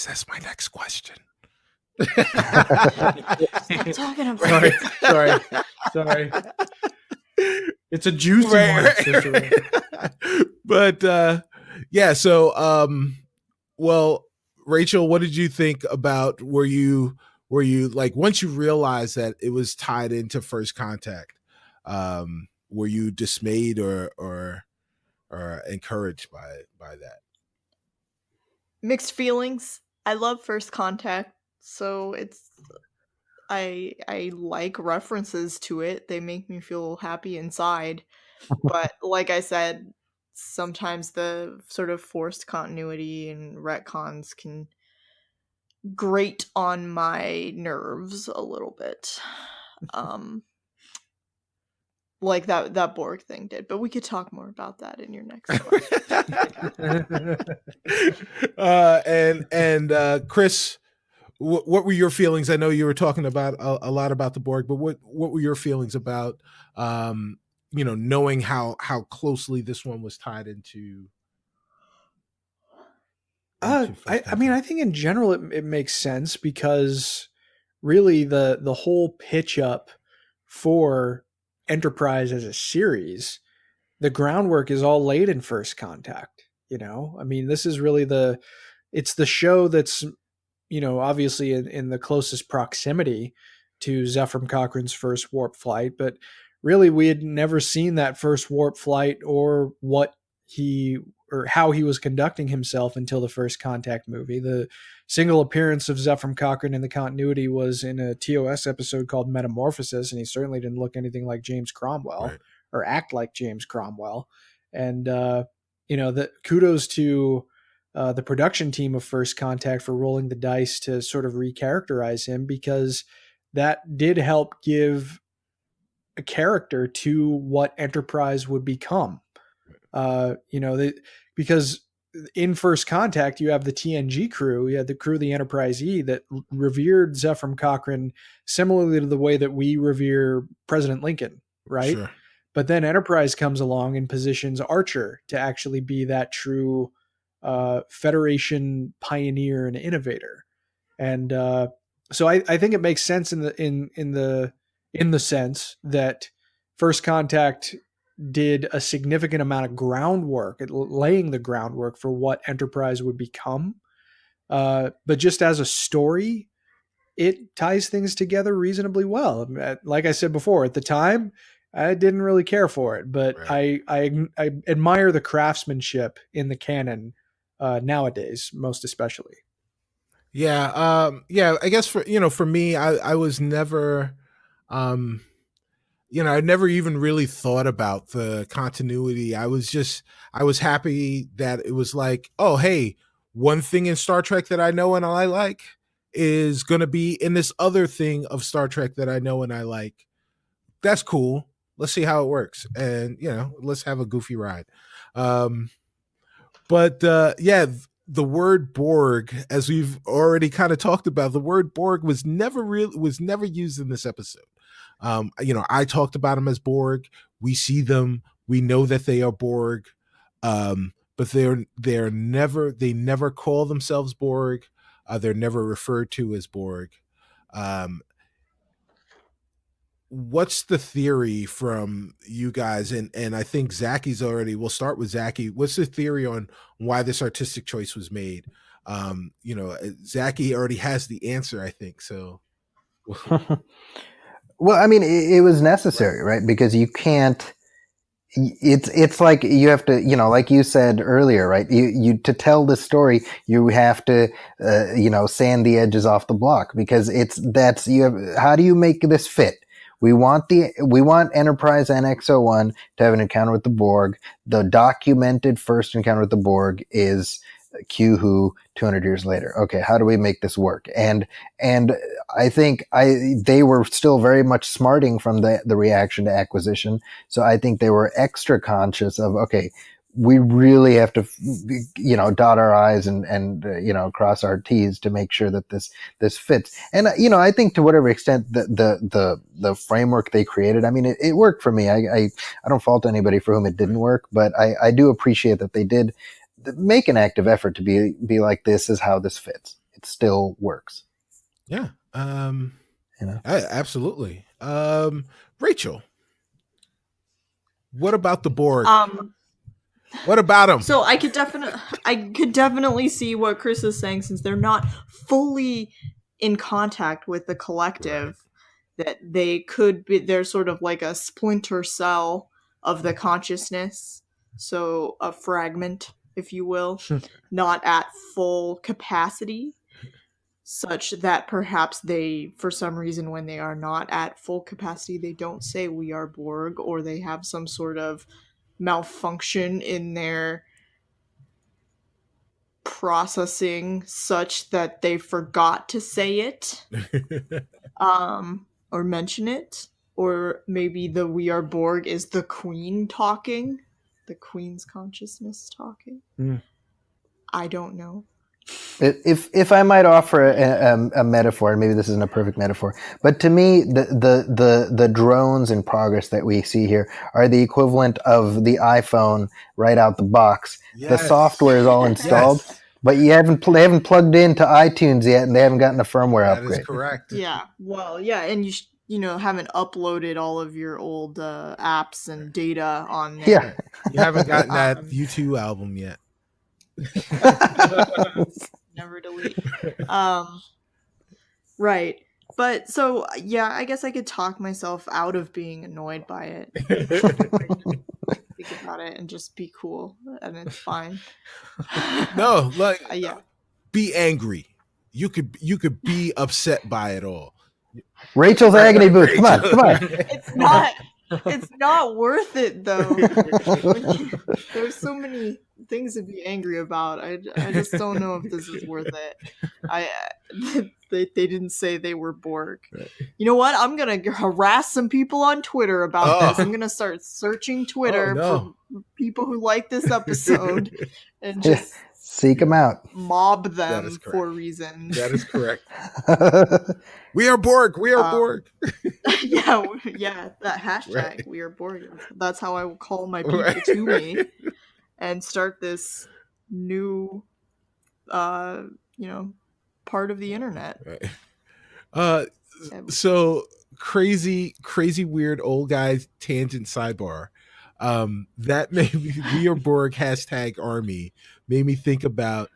that's my next question. Stop talking about it. Sorry. It's a juicy one. But yeah, so well, Rachel, what did you think about, were you like, once you realized that it was tied into First Contact, were you dismayed or encouraged by that? Mixed feelings. I love First Contact, so I like references to it. They make me feel happy inside. But like I said, sometimes the sort of forced continuity and retcons can grate on my nerves a little bit. Like that Borg thing did. But we could talk more about that in your next question. And Chris, what were your feelings? I know you were talking about a lot about the Borg, but what were your feelings about knowing how closely this one was tied into? I think in general it makes sense, because really the whole pitch up for Enterprise as a series, the groundwork is all laid in First Contact. This is really it's the show that's, obviously in the closest proximity to Zefram Cochrane's first warp flight, but really we had never seen that first warp flight or how he was conducting himself until the First Contact movie. The single appearance of Zefram Cochrane in the continuity was in a TOS episode called Metamorphosis, and he certainly didn't look anything like James Cromwell, right, or act like James Cromwell. And kudos to the production team of First Contact for rolling the dice to sort of recharacterize him, because that did help give a character to what Enterprise would become. Because in First Contact, you have the TNG crew, you had the crew of the Enterprise E that revered Zefram Cochrane similarly to the way that we revere President Lincoln, right? Sure. But then Enterprise comes along and positions Archer to actually be that true Federation pioneer and innovator. And so I think it makes sense in the sense that First Contact did a significant amount of groundwork at laying the groundwork for what Enterprise would become. But just as a story, it ties things together reasonably well. Like I said before, at the time, I didn't really care for it, but right, I admire the craftsmanship in the canon nowadays, most especially. Yeah. I guess for me, I was never, I never even really thought about the continuity. I was happy that it was like, oh, hey, one thing in Star Trek that I know and I like is going to be in this other thing of Star Trek that I know and I like. That's cool. Let's see how it works. And, let's have a goofy ride. But the word Borg, as we've already kind of talked about, the word Borg was never used in this episode. I talked about them as Borg. We see them. We know that they are Borg, but they never call themselves Borg. They're never referred to as Borg. what's the theory from you guys? And I think Zaki's already, we'll start with Zaki. What's the theory on why this artistic choice was made? Zaki already has the answer, I think. So, well, I mean, it was necessary, right? Because you can't. It's like you have to, like you said earlier, right? You to tell the story, you have to, sand the edges off the block, because how do you make this fit? We want Enterprise NX-01 to have an encounter with the Borg. The documented first encounter with the Borg is Q Who 200 years later. Okay, how do we make this work? And I think they were still very much smarting from the reaction to acquisition. So I think they were extra conscious of, okay, we really have to, dot our I's and cross our T's to make sure that this fits. And, I think to whatever extent the framework they created, I mean, it worked for me. I don't fault anybody for whom it didn't work, but I do appreciate that they did make an active effort to be like, this is how this fits. It still works. Yeah. Absolutely. Rachel, what about the Borg? What about them? So I could definitely see what Chris is saying, since they're not fully in contact with the collective, that they're sort of like a splinter cell of the consciousness. So a fragment, if you will, not at full capacity, such that perhaps they, for some reason, when they are not at full capacity, they don't say we are Borg, or they have some sort of malfunction in their processing such that they forgot to say it or mention it. Or maybe the we are Borg is the Queen talking, the Queen's consciousness talking. I don't know. If I might offer a metaphor, and maybe this isn't a perfect metaphor, but to me, the drones in progress that we see here are the equivalent of the iPhone right out the box. Yes. The software is all installed, but they haven't plugged into iTunes yet, and they haven't gotten a firmware upgrade. That is correct. Yeah, well, yeah, and you haven't uploaded all of your old apps and data on there. Yeah, you haven't gotten that U2 album yet. Never delete. Right. But so, yeah, I guess I could talk myself out of being annoyed by it. Think about it and just be cool, and it's fine. No, yeah. Be angry. You could be upset by it all. Rachel's agony booth. Come on. It's not worth it, though. There's so many things to be angry about. I just don't know if this is worth it. They didn't say they were Borg. Right. You know what? I'm gonna harass some people on Twitter about this. I'm gonna start searching Twitter for people who like this episode and just seek them out, mob them for reasons. That is correct. We are Borg. We are Borg. yeah. That hashtag. Right. We are Borg. That's how I will call my people to me and start this new, part of the internet. Right. So crazy, weird old guy tangent sidebar. That made me, we are Borg #army made me think about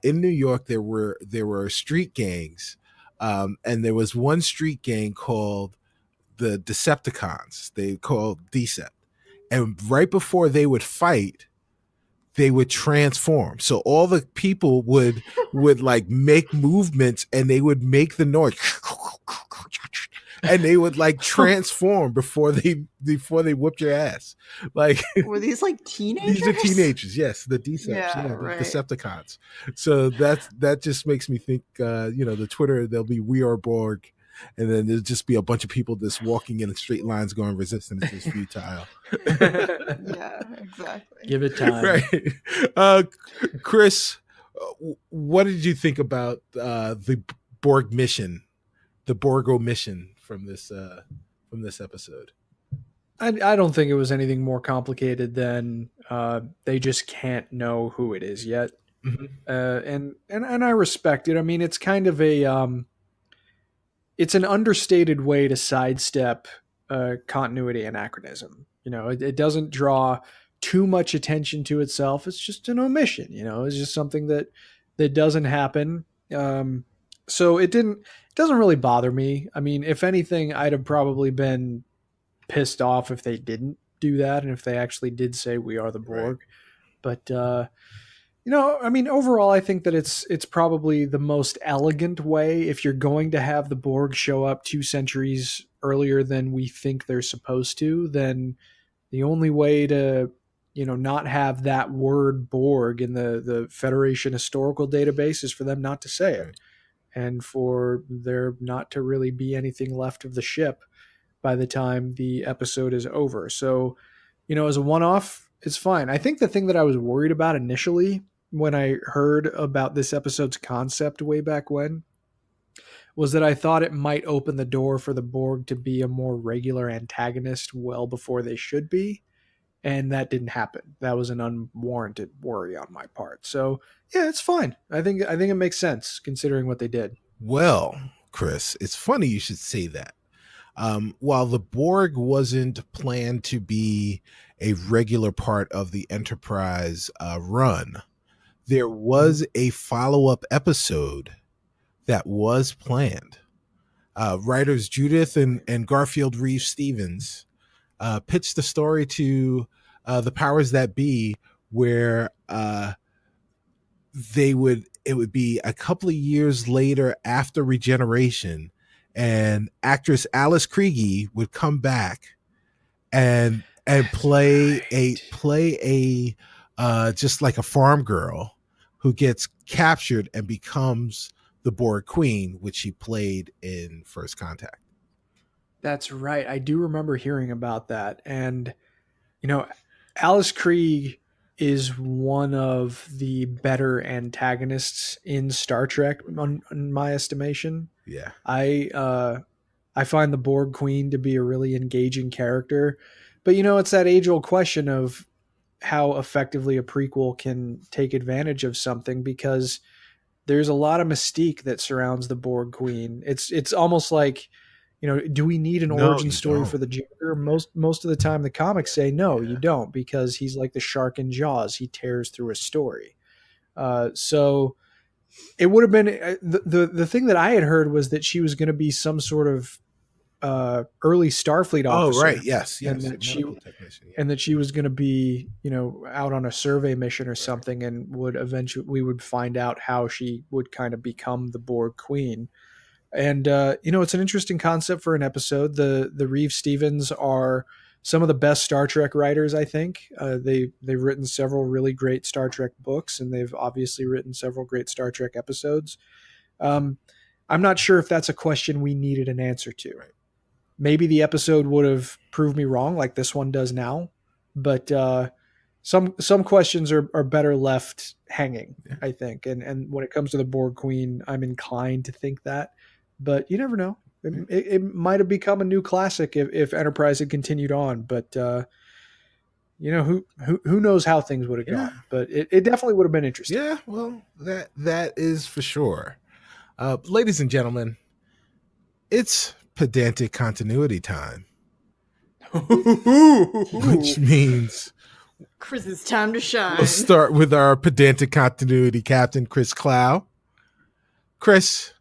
in New York there were street gangs, and there was one street gang called the Decepticons. They called Decept, and right before they would fight, they would transform. So all the people would like make movements, and they would make the noise, and they would like transform before they whipped your ass. Like, were these like teenagers? These are teenagers, yes. The Decepts, the Decepticons. So that just makes me think. The Twitter, there'll be We Are Borg, and then there'll just be a bunch of people just walking in straight lines, going resistance is futile. Yeah, exactly. Give it time. Right, Chris. What did you think about the Borg mission, the Borgo mission from this episode? I don't think it was anything more complicated than they just can't know who it is yet. Mm-hmm. And I respect it. I mean, it's kind of it's an understated way to sidestep continuity anachronism. It doesn't draw too much attention to itself. It's just an omission. It's just something that doesn't happen. So it doesn't really bother me. I mean, if anything, I'd have probably been pissed off if they didn't do that and if they actually did say we are the Borg. Right. But I mean, overall, I think that it's probably the most elegant way. If you're going to have the Borg show up 2 centuries earlier than we think they're supposed to, then the only way to, not have that word Borg in the Federation historical database is for them not to say it, and for there not to really be anything left of the ship by the time the episode is over. So, as a one-off, it's fine. I think the thing that I was worried about initially when I heard about this episode's concept way back when was that I thought it might open the door for the Borg to be a more regular antagonist well before they should be. And that didn't happen. That was an unwarranted worry on my part. So yeah, it's fine. I think it makes sense considering what they did. Well, Chris, it's funny you should say that. While the Borg wasn't planned to be a regular part of the Enterprise run, there was a follow-up episode that was planned. Writers Judith and Garfield Reeve Stevens pitched the story to the powers that be, where it would be a couple of years later after Regeneration, and actress Alice Krige would come back and play a just like a farm girl who gets captured and becomes the Borg Queen, which she played in First Contact. That's right. I do remember hearing about that. And, Alice Krige is one of the better antagonists in Star Trek, in my estimation. Yeah. I find the Borg Queen to be a really engaging character. But, it's that age-old question of how effectively a prequel can take advantage of something, because there's a lot of mystique that surrounds the Borg Queen. It's almost like, do we need an origin story for the Joker? Most of the time the comics say, no, you don't, because he's like the shark in Jaws. He tears through a story. So it would have been the thing that I had heard was that she was going to be some sort of early Starfleet officer. Oh, right. Yes. And that she was going to be, out on a survey mission or something, and we would find out how she would kind of become the Borg Queen. And, it's an interesting concept for an episode. The Reeve Stevens are some of the best Star Trek writers, I think. They've written several really great Star Trek books, and they've obviously written several great Star Trek episodes. I'm not sure if that's a question we needed an answer to. Right. Maybe the episode would have proved me wrong, like this one does now. But some questions are better left hanging, I think. And when it comes to the Borg Queen, I'm inclined to think that. But you never know. It might have become a new classic if Enterprise had continued on. But who knows how things would have gone. But it definitely would have been interesting. Yeah, well, that is for sure. Ladies and gentlemen, it's pedantic continuity time. Which means Chris, it's time to shine. We'll start with our pedantic continuity captain, Chris Clow. Chris,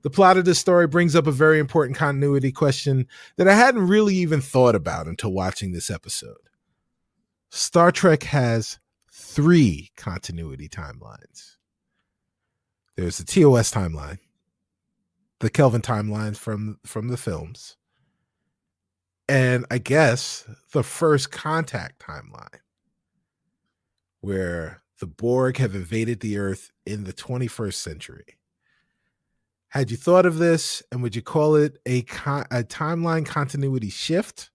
the plot of this story brings up a very important continuity question that I hadn't really even thought about until watching this episode. Star Trek has 3 continuity timelines. There's the TOS timeline, the Kelvin timeline from the films, and I guess the First Contact timeline, where the Borg have invaded the Earth in the 21st century. Had you thought of this, and would you call it a timeline continuity shift?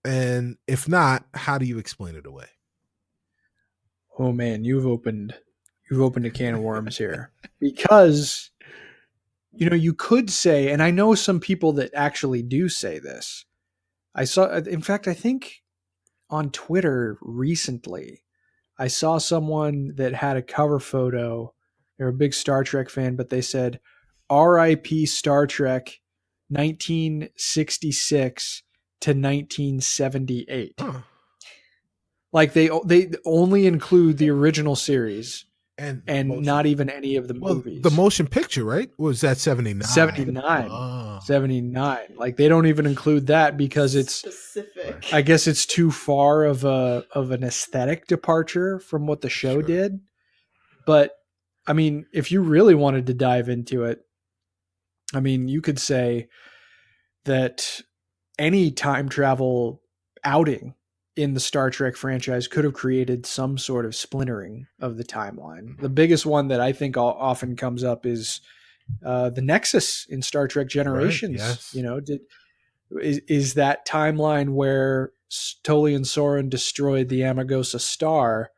And if not, how do you explain it away? Oh man, you've opened a can of worms here. Because you could say, and I know some people that actually do say this. In fact, I think on Twitter recently, I saw someone that had a cover photo. They're a big Star Trek fan, but they said, "R.I.P. Star Trek. 1966 to 1978. Huh. Like they only include the original series And not even any of the movies. The motion picture, right? Was that 79? 79. Oh. 79. Like they don't even include that because it's specific. I guess it's too far of an aesthetic departure from what the show did. But I mean, if you really wanted to dive into it, I mean, you could say that any time travel outing in the Star Trek franchise could have created some sort of splintering of the timeline. The biggest one that I think often comes up is the Nexus in Star Trek Generations. Right, yes. You know, is that timeline where Toli and Soren destroyed the Amagosa star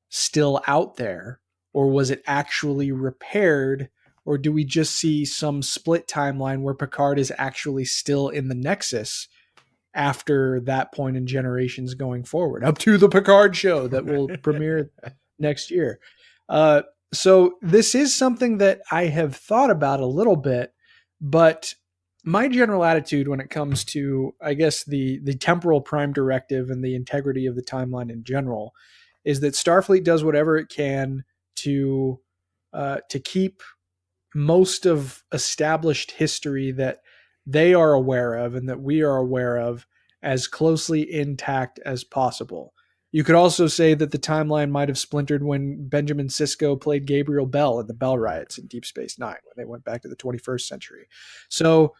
still out there, or was it actually repaired? Or do we just see some split timeline where Picard is actually still in the Nexus after that point in Generations going forward, up to the Picard show that will premiere next year? So this is something that I have thought about a little bit, but my general attitude when it comes to, I guess, the temporal prime directive and the integrity of the timeline in general is that Starfleet does whatever it can to keep most of established history that they are aware of and that we are aware of as closely intact as possible. You could also say that the timeline might have splintered when Benjamin Sisko played Gabriel Bell in the Bell riots in Deep Space Nine, when they went back to the 21st century. So,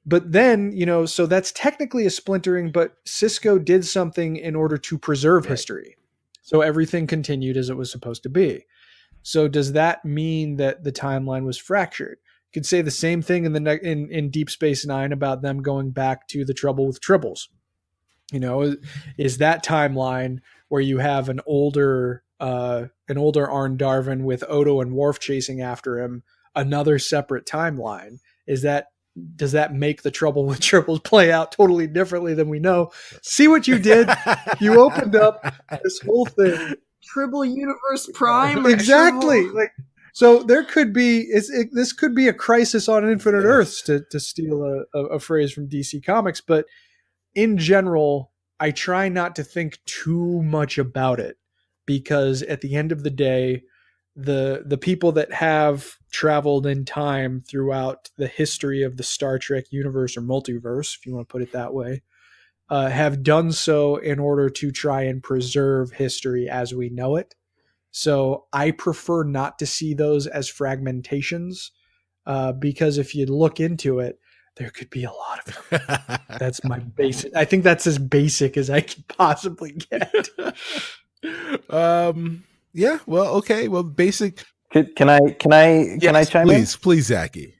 but then, you know, so that's technically a splintering, but Sisko did something in order to preserve history. So everything continued as it was supposed to be. So does that mean that the timeline was fractured? You could say the same thing in Deep Space Nine about them going back to the trouble with Tribbles. You know, is that timeline where you have an older Arn Darvin with Odo and Worf chasing after him, another separate timeline? Does that make the trouble with Tribbles play out totally differently than we know? See what you did? You opened up this whole thing. Tribble Universe Prime. Exactly. Like, so there could be this could be a crisis on Infinite Earths, to steal a phrase from DC Comics. But in general, I try not to think too much about it, because at the end of the day, the people that have traveled in time throughout the history of the Star Trek universe, or multiverse, if you want to put it that way, have done so in order to try and preserve history as we know it. So I prefer not to see those as fragmentations, because if you look into it, there could be a lot of them. That's my basic. I think that's as basic as I could possibly get. Yeah. Well, okay. Well, basic. Can I chime in? Please, Zaki.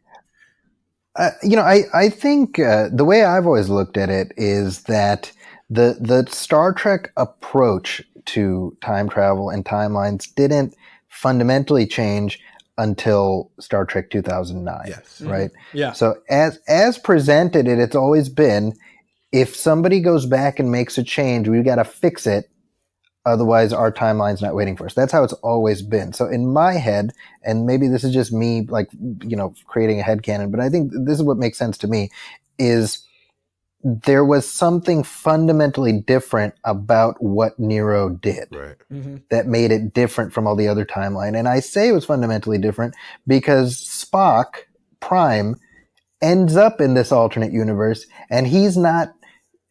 I think the way I've always looked at it is that the Star Trek approach to time travel and timelines didn't fundamentally change until Star Trek 2009. Yes. Right? Yeah. So as presented, it's always been, if somebody goes back and makes a change, we've got to fix it. Otherwise, our timeline's not waiting for us. That's how it's always been. So in my head, and maybe this is just me, like, creating a headcanon, but I think this is what makes sense to me, is there was something fundamentally different about what Nero did that made it different from all the other timeline. And I say it was fundamentally different because Spock, Prime, ends up in this alternate universe, and he's not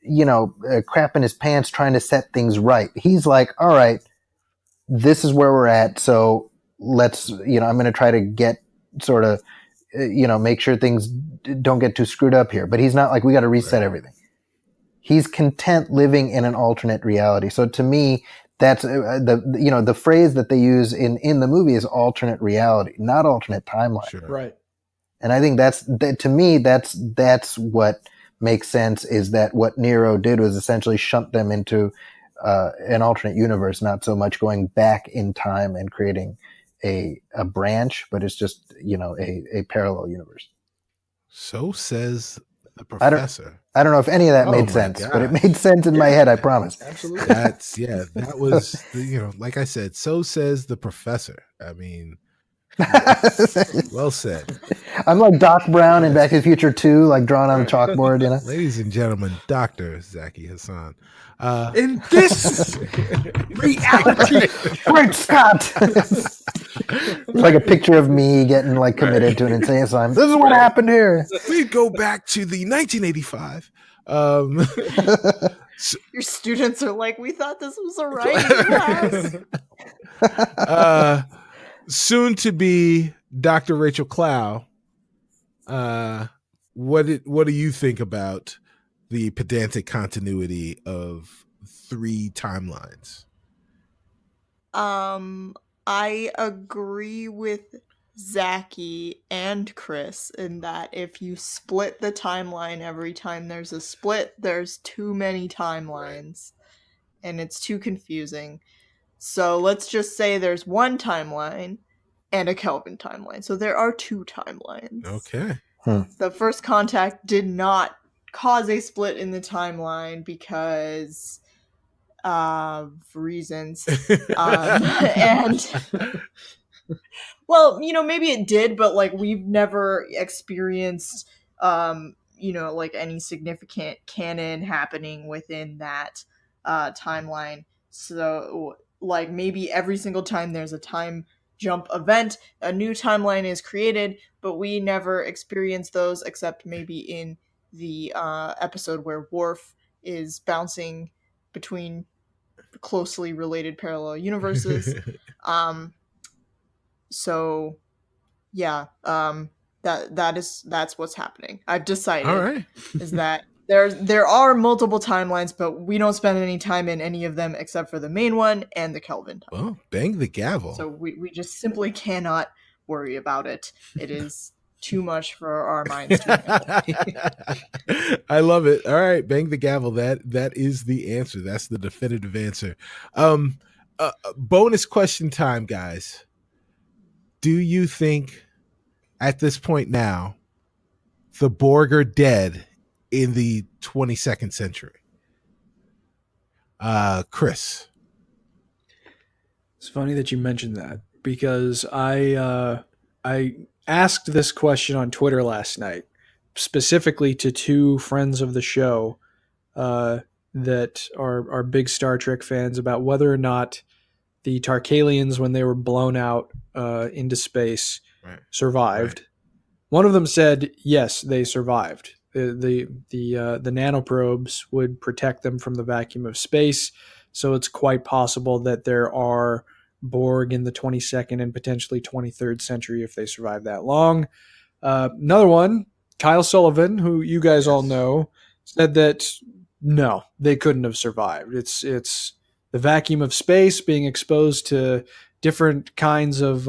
crapping his pants trying to set things right. He's like, all right, this is where we're at. So let's, I'm going to try to get sort of, make sure things don't get too screwed up here. But he's not like, we got to reset everything. He's content living in an alternate reality. So to me, that's the phrase that they use in the movie is alternate reality, not alternate timeline. Sure. Right. And I think to me, that's what makes sense, is that what Nero did was essentially shunt them into an alternate universe, not so much going back in time and creating a branch, but it's just, a parallel universe. So says the professor. I don't know if any of that made sense, but it made sense in my head, I promise. Absolutely. That was, like I said, so says the professor. I mean, well said. I'm like Doc Brown in Back to the Future 2, like drawn on the chalkboard, you know. Ladies and gentlemen, Dr. Zaki Hasan. In this reality, Great Scott! It's like a picture of me getting like committed to an insane asylum. This is what happened here. We go back to the 1985. Your students are like, we thought this was a writing class. Soon to be Dr. Rachael Clow. What do you think about the pedantic continuity of 3 timelines? I agree with Zaki and Chris in that if you split the timeline every time there's a split, there's too many timelines and it's too confusing. So let's just say there's one timeline and a Kelvin timeline. So there are 2 timelines. Okay. The First Contact did not cause a split in the timeline because of reasons. And well, maybe it did, but like we've never experienced like any significant canon happening within that timeline. So like maybe every single time there's a time jump event, a new timeline is created, but we never experience those except maybe in the episode where Worf is bouncing between closely related parallel universes. So yeah, that's what's happening. I've decided. All right. Is that there are multiple timelines, but we don't spend any time in any of them except for the main one and the Kelvin timeline. Well, bang the gavel. So we just simply cannot worry about it. It is too much for our minds to handle. I love it. All right, bang the gavel. That is the answer. That's the definitive answer. Bonus question time, guys. Do you think at this point now the Borg are dead in the 22nd century? Chris. It's funny that you mentioned that because I asked this question on Twitter last night, specifically to 2 friends of the show that are big Star Trek fans, about whether or not the Tarkalians, when they were blown out into space, survived. Right. One of them said yes, they survived. The nanoprobes would protect them from the vacuum of space, so it's quite possible that there are Borg in the 22nd and potentially 23rd century if they survive that long. Another one, Kyle Sullivan, who you guys all know, said that no, they couldn't have survived. It's the vacuum of space, being exposed to different kinds of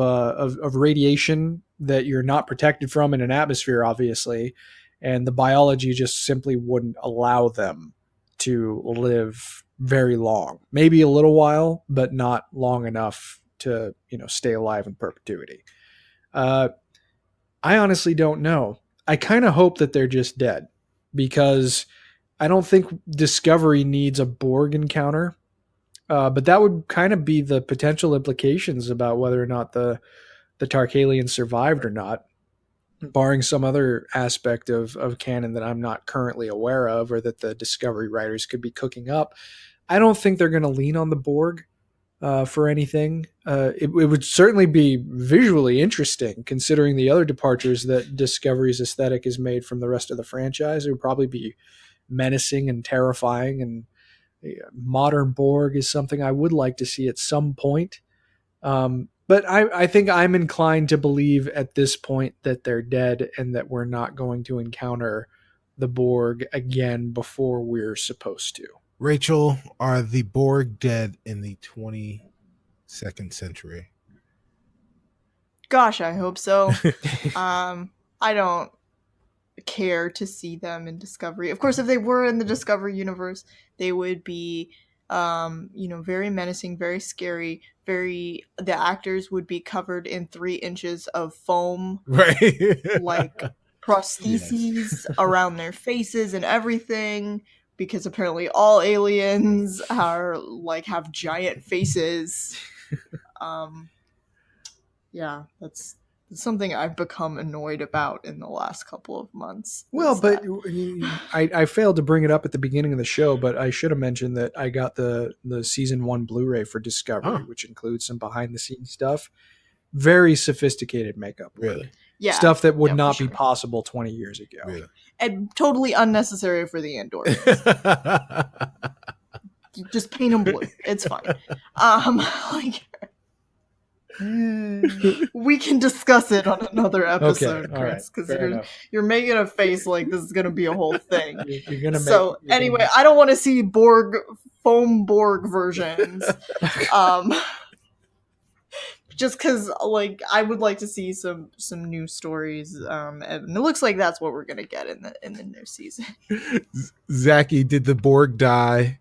radiation that you're not protected from in an atmosphere, obviously, and the biology just simply wouldn't allow them to live very long. Maybe a little while, but not long enough to, stay alive in perpetuity. I honestly don't know. I kind of hope that they're just dead, because I don't think Discovery needs a Borg encounter. But that would kind of be the potential implications about whether or not the Tarkalians survived or not, barring some other aspect of canon that I'm not currently aware of or that the Discovery writers could be cooking up. I don't think they're going to lean on the Borg for anything. It would certainly be visually interesting, considering the other departures that Discovery's aesthetic is made from the rest of the franchise. It would probably be menacing and terrifying, and modern Borg is something I would like to see at some point. But I think I'm inclined to believe at this point that they're dead and that we're not going to encounter the Borg again before we're supposed to. Rachel, are the Borg dead in the 22nd century? Gosh, I hope so. I don't care to see them in Discovery. Of course, if they were in the Discovery universe, they would be very menacing, very scary, the actors would be covered in 3 inches of foam, right? Like prostheses around their faces and everything, because apparently all aliens have giant faces. Yeah, It's something I've become annoyed about in the last couple of months. Well, but I failed to bring it up at the beginning of the show, but I should have mentioned that I got the season 1 Blu-ray for Discovery, which includes some behind the scenes stuff. Very sophisticated makeup. Really? Yeah. Stuff that would not be possible 20 years ago. Really? And totally unnecessary for the Andorians. Just paint them blue. It's fine. We can discuss it on another episode, Chris, because you're making a face like this is going to be a whole thing. Anyway, I don't want to see foam Borg versions. Just because, I would like to see some new stories, and it looks like that's what we're gonna get in the new season. Zaki, did the Borg die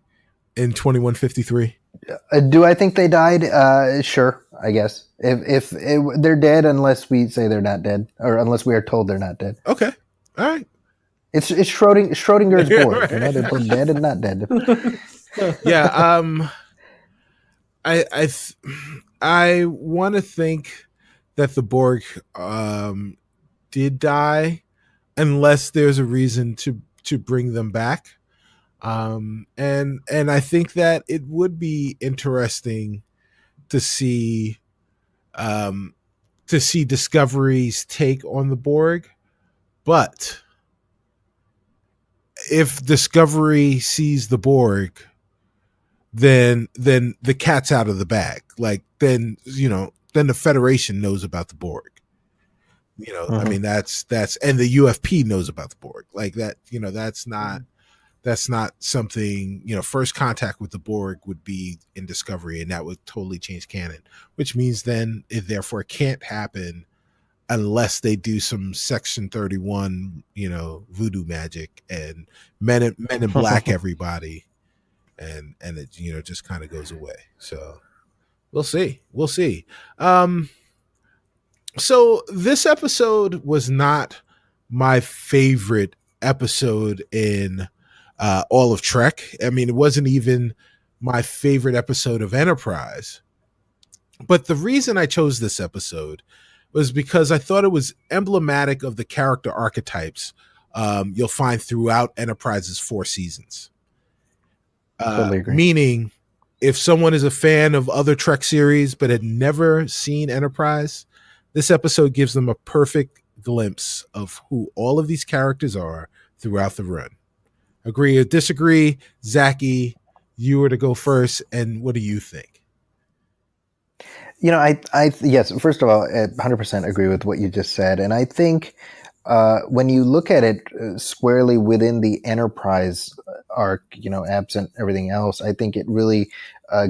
in 2153? Do I think they died? Sure, I guess. If they're dead, unless we say they're not dead, or unless we are told they're not dead. Okay, all right. It's Schrodinger's Borg. Right. They're both dead and not dead. Yeah. I want to think that the Borg did die, unless there's a reason to bring them back. And I think that it would be interesting to see Discovery's take on the Borg, but if Discovery sees the Borg, then the cat's out of the bag. Then the Federation knows about the Borg. I mean, that's and the UFP knows about the Borg. That's not something, first contact with the Borg would be in Discovery, and that would totally change canon, which means then it therefore can't happen unless they do some Section 31, voodoo magic and men in black everybody. And it just kind of goes away. So we'll see. So this episode was not my favorite episode in all of Trek. I mean, it wasn't even my favorite episode of Enterprise. But the reason I chose this episode was because I thought it was emblematic of the character archetypes you'll find throughout Enterprise's 4 seasons. Totally agree. Meaning, if someone is a fan of other Trek series but had never seen Enterprise, this episode gives them a perfect glimpse of who all of these characters are throughout the run. Agree or disagree? Zaki, you were to go first, and what do you think? Yes, first of all, I 100% agree with what you just said. And I think when you look at it squarely within the Enterprise arc, absent everything else, I think it really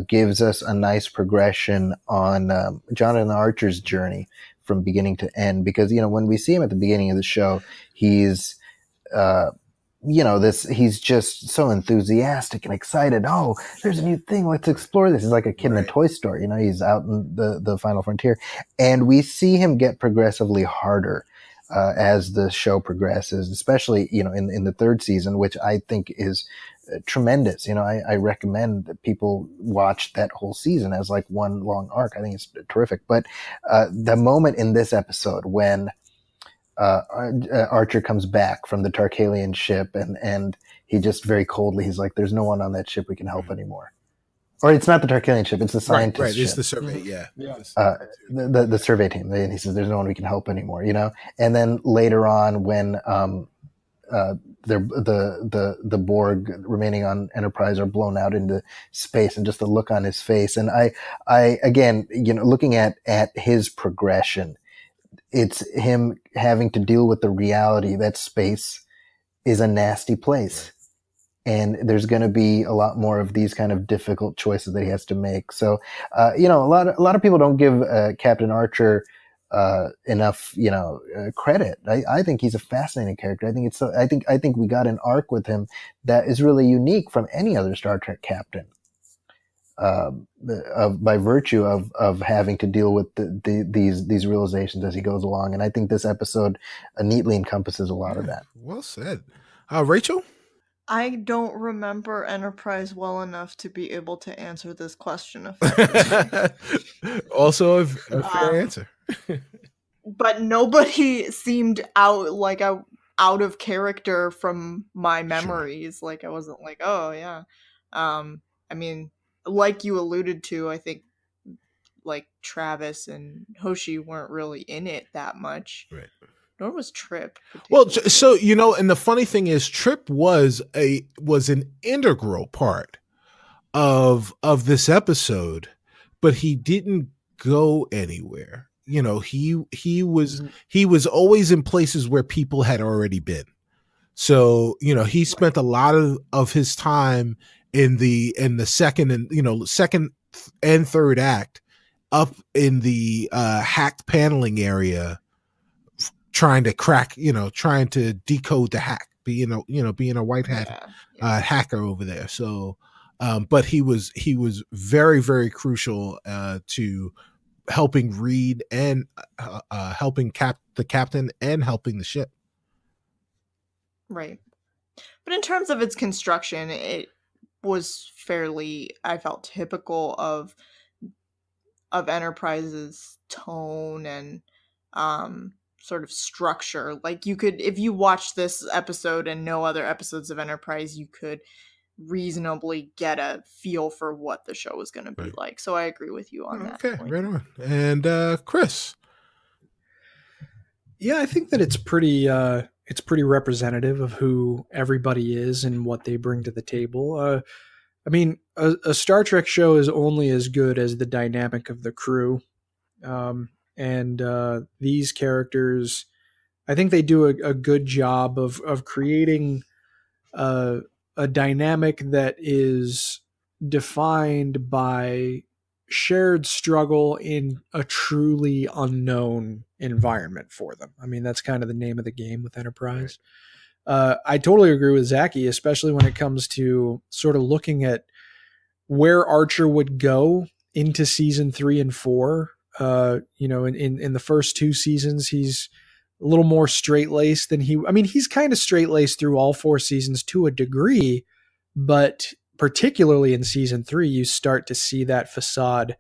gives us a nice progression on Jonathan Archer's journey from beginning to end. Because, when we see him at the beginning of the show, he's he's just so enthusiastic and excited. Oh, there's a new thing. Let's explore this. He's like a kid in a toy store. He's out in the final frontier. And we see him get progressively harder as the show progresses, especially, in the 3rd season, which I think is tremendous. I recommend that people watch that whole season as like one long arc. I think it's terrific. But the moment in this episode when Archer comes back from the Tarkalian ship and he just very coldly, he's like, there's no one on that ship we can help anymore. Or it's not the Tarkalian ship, it's the scientist right. ship. It's the survey, yeah. The survey team. And he says, there's no one we can help anymore, And then later on when the Borg remaining on Enterprise are blown out into space, and just the look on his face. And I again, looking at his progression, it's him having to deal with the reality that space is a nasty place. And there's going to be a lot more of these kind of difficult choices that he has to make. So, a lot of people don't give Captain Archer enough, credit. I think he's a fascinating character. I think we got an arc with him that is really unique from any other Star Trek captain. By virtue of having to deal with these realizations as he goes along, and I think this episode neatly encompasses a lot of that. Well said, Rachel. I don't remember Enterprise well enough to be able to answer this question. Also, a fair answer. but nobody seemed out of character from my memories. Sure. Like I wasn't like, oh yeah. I mean, like you alluded to, I think like Travis and Hoshi weren't really in it that much. Right. Nor was Trip. Well, so and the funny thing is, Trip was an integral part of this episode, but he didn't go anywhere. He was always in places where people had already been. So, he spent a lot of his time in the second and third act up in the hacked paneling area, trying to decode the hack, being a white hat hacker over there. So, but he was very, very crucial to helping Reed and helping the captain and helping the ship. Right. But in terms of its construction, it was fairly, I felt, typical of Enterprise's tone and sort of structure. Like you could, if you watch this episode and no other episodes of Enterprise, you could reasonably get a feel for what the show was going to be like. So I agree with you on that point. Right on. And Chris? Yeah, I think that it's pretty representative of who everybody is and what they bring to the table. I mean, a Star Trek show is only as good as the dynamic of the crew. And these characters, I think they do a good job of creating a dynamic that is defined by shared struggle in a truly unknown environment for them. I mean, that's kind of the name of the game with Enterprise. I totally agree with Zaki, especially when it comes to sort of looking at where Archer would go into season 3 and 4. In the first 2 seasons, he's a little more straight-laced than he's kind of straight-laced through all 4 seasons to a degree, but particularly in season 3, you start to see that facade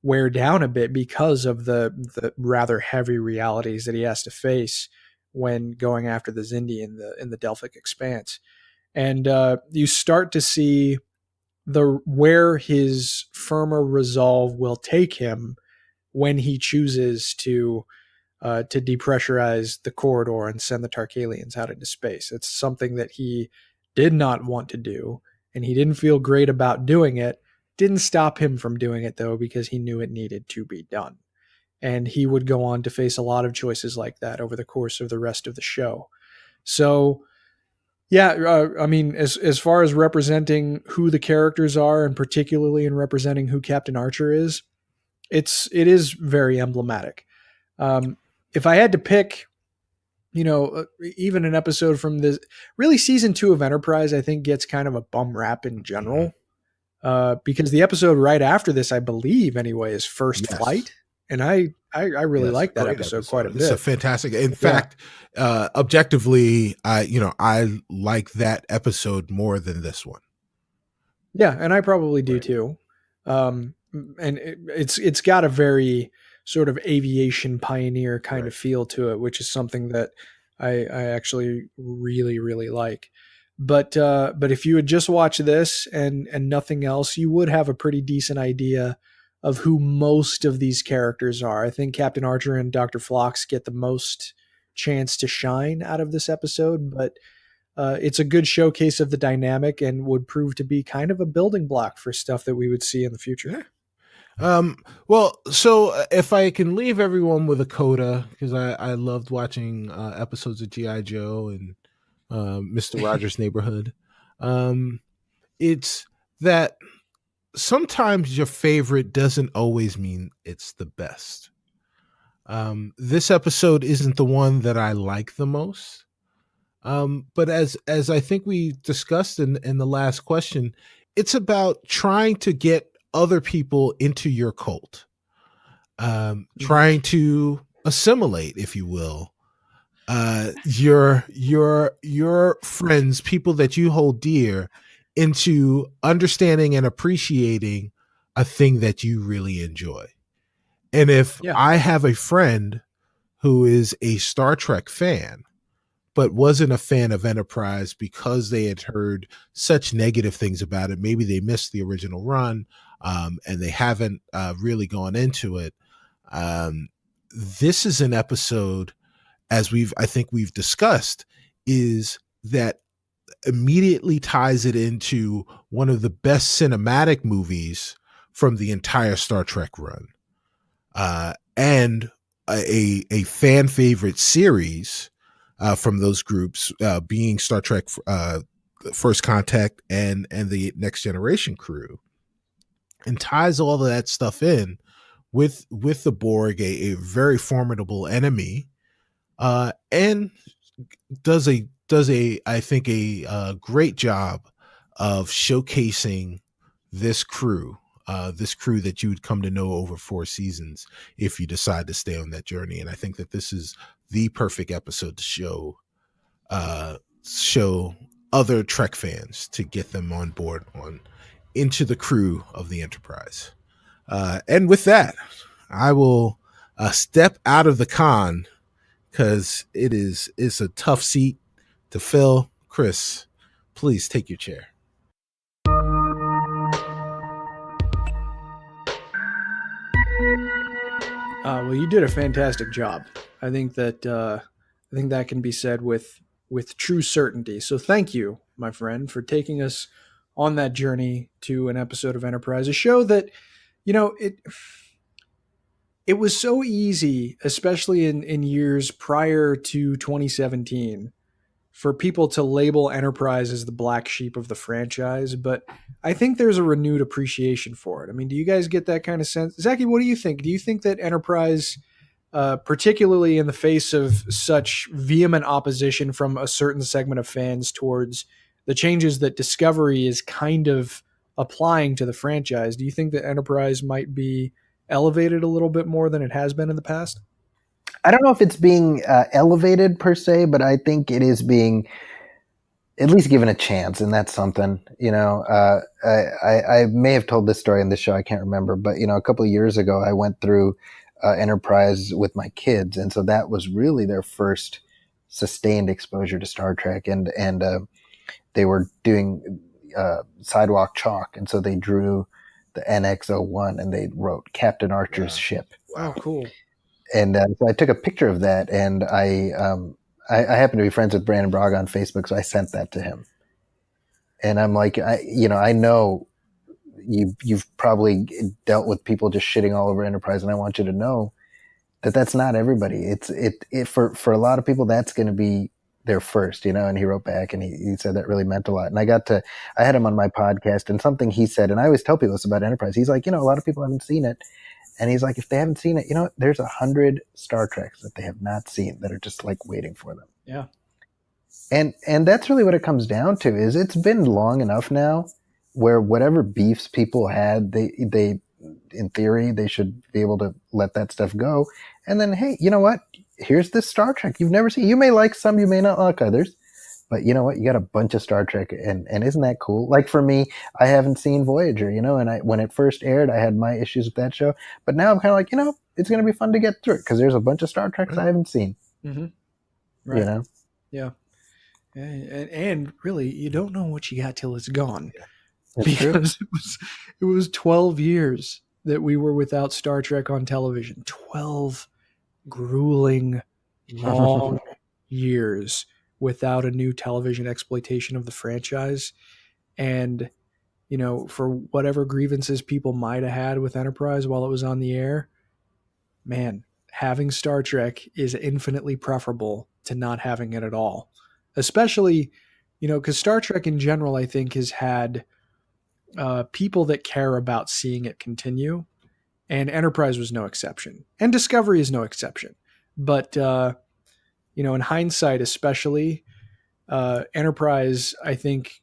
wear down a bit because of the rather heavy realities that he has to face when going after the Xindi in the Delphic Expanse. And you start to see where his firmer resolve will take him when he chooses to depressurize the corridor and send the Tarkalians out into space. It's something that he did not want to do, and he didn't feel great about doing it. Didn't stop him from doing it, though, because he knew it needed to be done. And he would go on to face a lot of choices like that over the course of the rest of the show. So, yeah, I mean, as far as representing who the characters are, and particularly in representing who Captain Archer is, it is very emblematic. If I had to pick, even an episode from this, really season 2 of Enterprise, I think gets kind of a bum rap in general, because the episode right after this, I believe anyway, is First Flight. And I really like that episode quite a bit. It's a fantastic. In fact, objectively, I like that episode more than this one. Yeah, and I probably do too. And it's got a very sort of aviation pioneer kind of feel to it, which is something that I actually really, really like. But if you would just watch this and nothing else, you would have a pretty decent idea of who most of these characters are. I think Captain Archer and Dr. Phlox get the most chance to shine out of this episode, but it's a good showcase of the dynamic and would prove to be kind of a building block for stuff that we would see in the future. Well, so if I can leave everyone with a coda, because I loved watching episodes of G.I. Joe and Mr. Rogers' Neighborhood, it's that sometimes your favorite doesn't always mean it's the best. This episode isn't the one that I like the most. But as I think we discussed in the last question, it's about trying to get other people into your cult, trying to assimilate, if you will, your friends, people that you hold dear, into understanding and appreciating a thing that you really enjoy. And if I have a friend who is a Star Trek fan, but wasn't a fan of Enterprise because they had heard such negative things about it. Maybe they missed the original run, and they haven't really gone into it. This is an episode, as I think we've discussed, is that immediately ties it into one of the best cinematic movies from the entire Star Trek run, and a fan favorite series from those groups, being Star Trek First Contact and the Next Generation crew, and ties all of that stuff in with the Borg, a very formidable enemy, and does I think a great job of showcasing this crew that you would come to know over 4 seasons if you decide to stay on that journey. And I think that this is the perfect episode to show other Trek fans, to get them on board into the crew of the Enterprise. And with that, I will step out of the con, because it's a tough seat to fill. Chris, please take your chair. Well, you did a fantastic job. I think that can be said with true certainty. So thank you, my friend, for taking us on that journey to an episode of Enterprise, a show that, it was so easy, especially in years prior to 2017, for people to label Enterprise as the black sheep of the franchise. But I think there's a renewed appreciation for it. I mean, do you guys get that kind of sense? Zaki, what do you think? Do you think that Enterprise, particularly in the face of such vehement opposition from a certain segment of fans towards the changes that Discovery is kind of applying to the franchise, do you think that Enterprise might be elevated a little bit more than it has been in the past? I don't know if it's being elevated per se, but I think it is being at least given a chance, and that's something. I may have told this story in the show, I can't remember, but a couple of years ago, I went through Enterprise with my kids, and so that was really their first sustained exposure to Star Trek, and they were doing sidewalk chalk, and so they drew the NX-01 and they wrote Captain Archer's ship. Wow, cool. And so I took a picture of that, and I happen to be friends with Brandon Braga on Facebook, so I sent that to him. And I'm like, I know you've probably dealt with people just shitting all over Enterprise, and I want you to know that that's not everybody. It for a lot of people, that's going to be their first, and he wrote back, and he said that really meant a lot. And I had him on my podcast, and something he said, and I always tell people this about Enterprise. He's like, a lot of people haven't seen it. And he's like, if they haven't seen it, there's 100 Star Treks that they have not seen that are just like waiting for them. Yeah. And that's really what it comes down to, is it's been long enough now where whatever beefs people had, they in theory, they should be able to let that stuff go. And then, hey, you know what? Here's this Star Trek you've never seen. You may like some, you may not like others. But you know what? You got a bunch of Star Trek, and isn't that cool? Like for me, I haven't seen Voyager, and when it first aired, I had my issues with that show. But now I'm kind of like, it's going to be fun to get through it because there's a bunch of Star Treks I haven't seen. Mm-hmm. Right. Yeah. And really, you don't know what you got till it's gone. That's because it was 12 years that we were without Star Trek on television. 12 grueling, long years without a new television exploitation of the franchise. And, for whatever grievances people might have had with Enterprise while it was on the air, man, having Star Trek is infinitely preferable to not having it at all. Especially, because Star Trek in general, I think, has had people that care about seeing it continue. And Enterprise was no exception. And Discovery is no exception. But, in hindsight, especially, Enterprise, I think,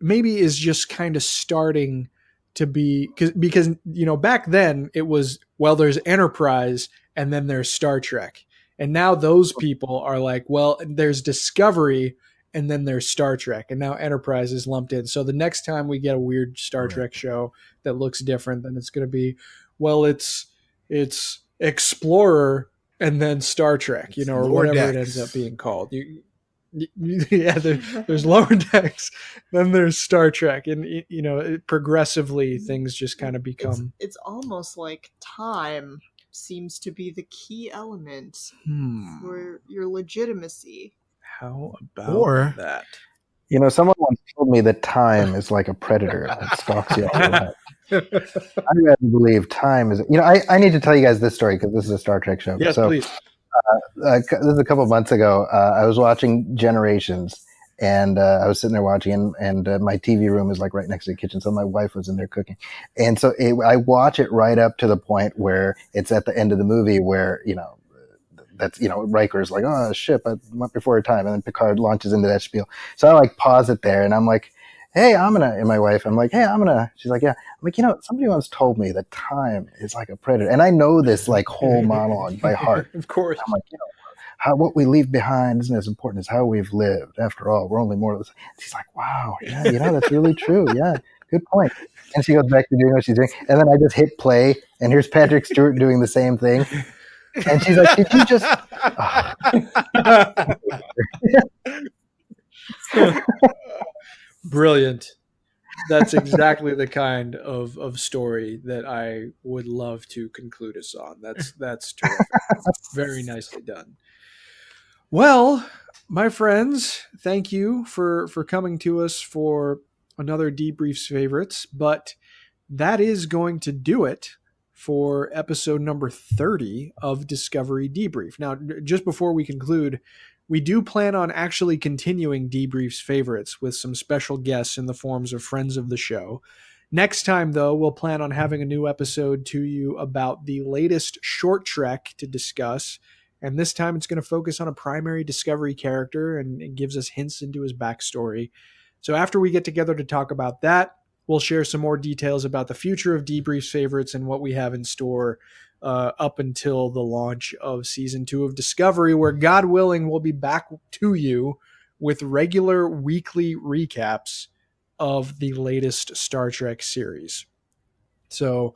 maybe is just kind of starting to be, because back then it was, well, there's Enterprise and then there's Star Trek. And now those people are like, well, there's Discovery and then there's Star Trek. And now Enterprise is lumped in. So the next time we get a weird Star Trek show that looks different, then it's going to be, well, it's Explorer and then Star Trek, you know, or Lower whatever it Decks. ends up being called. Yeah, there's Lower Decks, then there's Star Trek, and you know, progressively things just kind of become. It's almost like time seems to be the key element for your legitimacy. How about that? You know, someone once told me that time is like a predator that stalks you all around. I rather believe time is. You know, I need to tell you guys this story because this is a Star Trek show. Yes, please. This is a couple of months ago. I was watching Generations, and I was sitting there watching, and my TV room is like right next to the kitchen, so my wife was in there cooking, and so I watch it right up to the point where it's at the end of the movie where, you know, that's, you know, Riker's like, oh shit, I went before her time, and then Picard launches into that spiel. So I like pause it there, and I'm like, hey, and my wife, I'm like, hey, she's like, yeah. I'm like, you know, somebody once told me that time is like a predator. And I know this like whole monologue by heart. Of course. I'm like, you know, what we leave behind isn't as important as how we've lived. After all, we're only mortal. She's like, wow, yeah, you know, that's really true. Yeah, good point. And she goes back to doing what she's doing. And then I just hit play, and here's Patrick Stewart doing the same thing. And she's like, did you just... Brilliant. That's exactly the kind of story that I would love to conclude us on. That's terrific. Very nicely done. Well, my friends, thank you for coming to us for another Debrief's Favorites, but that is going to do it for episode number 30 of Discovery Debrief. Now, just before we conclude, we do plan on actually continuing Debrief's Favorites with some special guests in the forms of friends of the show. Next time, though, we'll plan on having a new episode to you about the latest short trek to discuss. And this time it's going to focus on a primary Discovery character, and it gives us hints into his backstory. So after we get together to talk about that, we'll share some more details about the future of Debrief's Favorites and what we have in store up until the launch of season 2 of Discovery, where, God willing, we'll be back to you with regular weekly recaps of the latest Star Trek series. So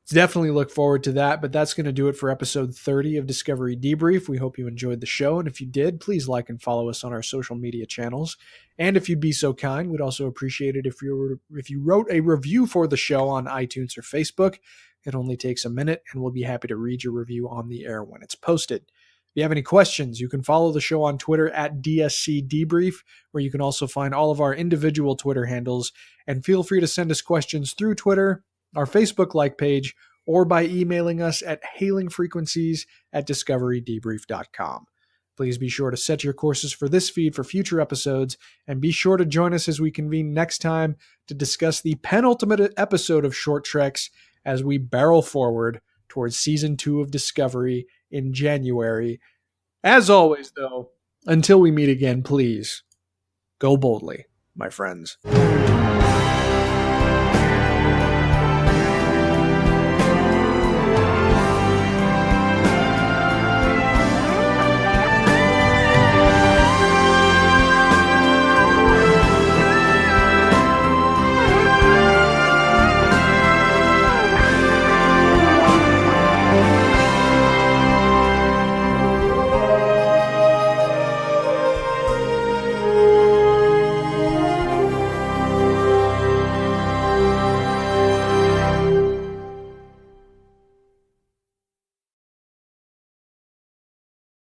definitely look forward to that, but that's going to do it for episode 30 of Discovery Debrief. We hope you enjoyed the show, and if you did, please like and follow us on our social media channels. And if you'd be so kind, we'd also appreciate it if you wrote a review for the show on iTunes or Facebook. It only takes a minute, and we'll be happy to read your review on the air when it's posted. If you have any questions, you can follow the show on Twitter at DSC Debrief, where you can also find all of our individual Twitter handles, and feel free to send us questions through Twitter, our Facebook like page, or by emailing us at hailingfrequencies@discoverydebrief.com. Please be sure to set your courses for this feed for future episodes, and be sure to join us as we convene next time to discuss the penultimate episode of Short Treks as we barrel forward towards season 2 of Discovery in January. As always, though, until we meet again, please go boldly, my friends.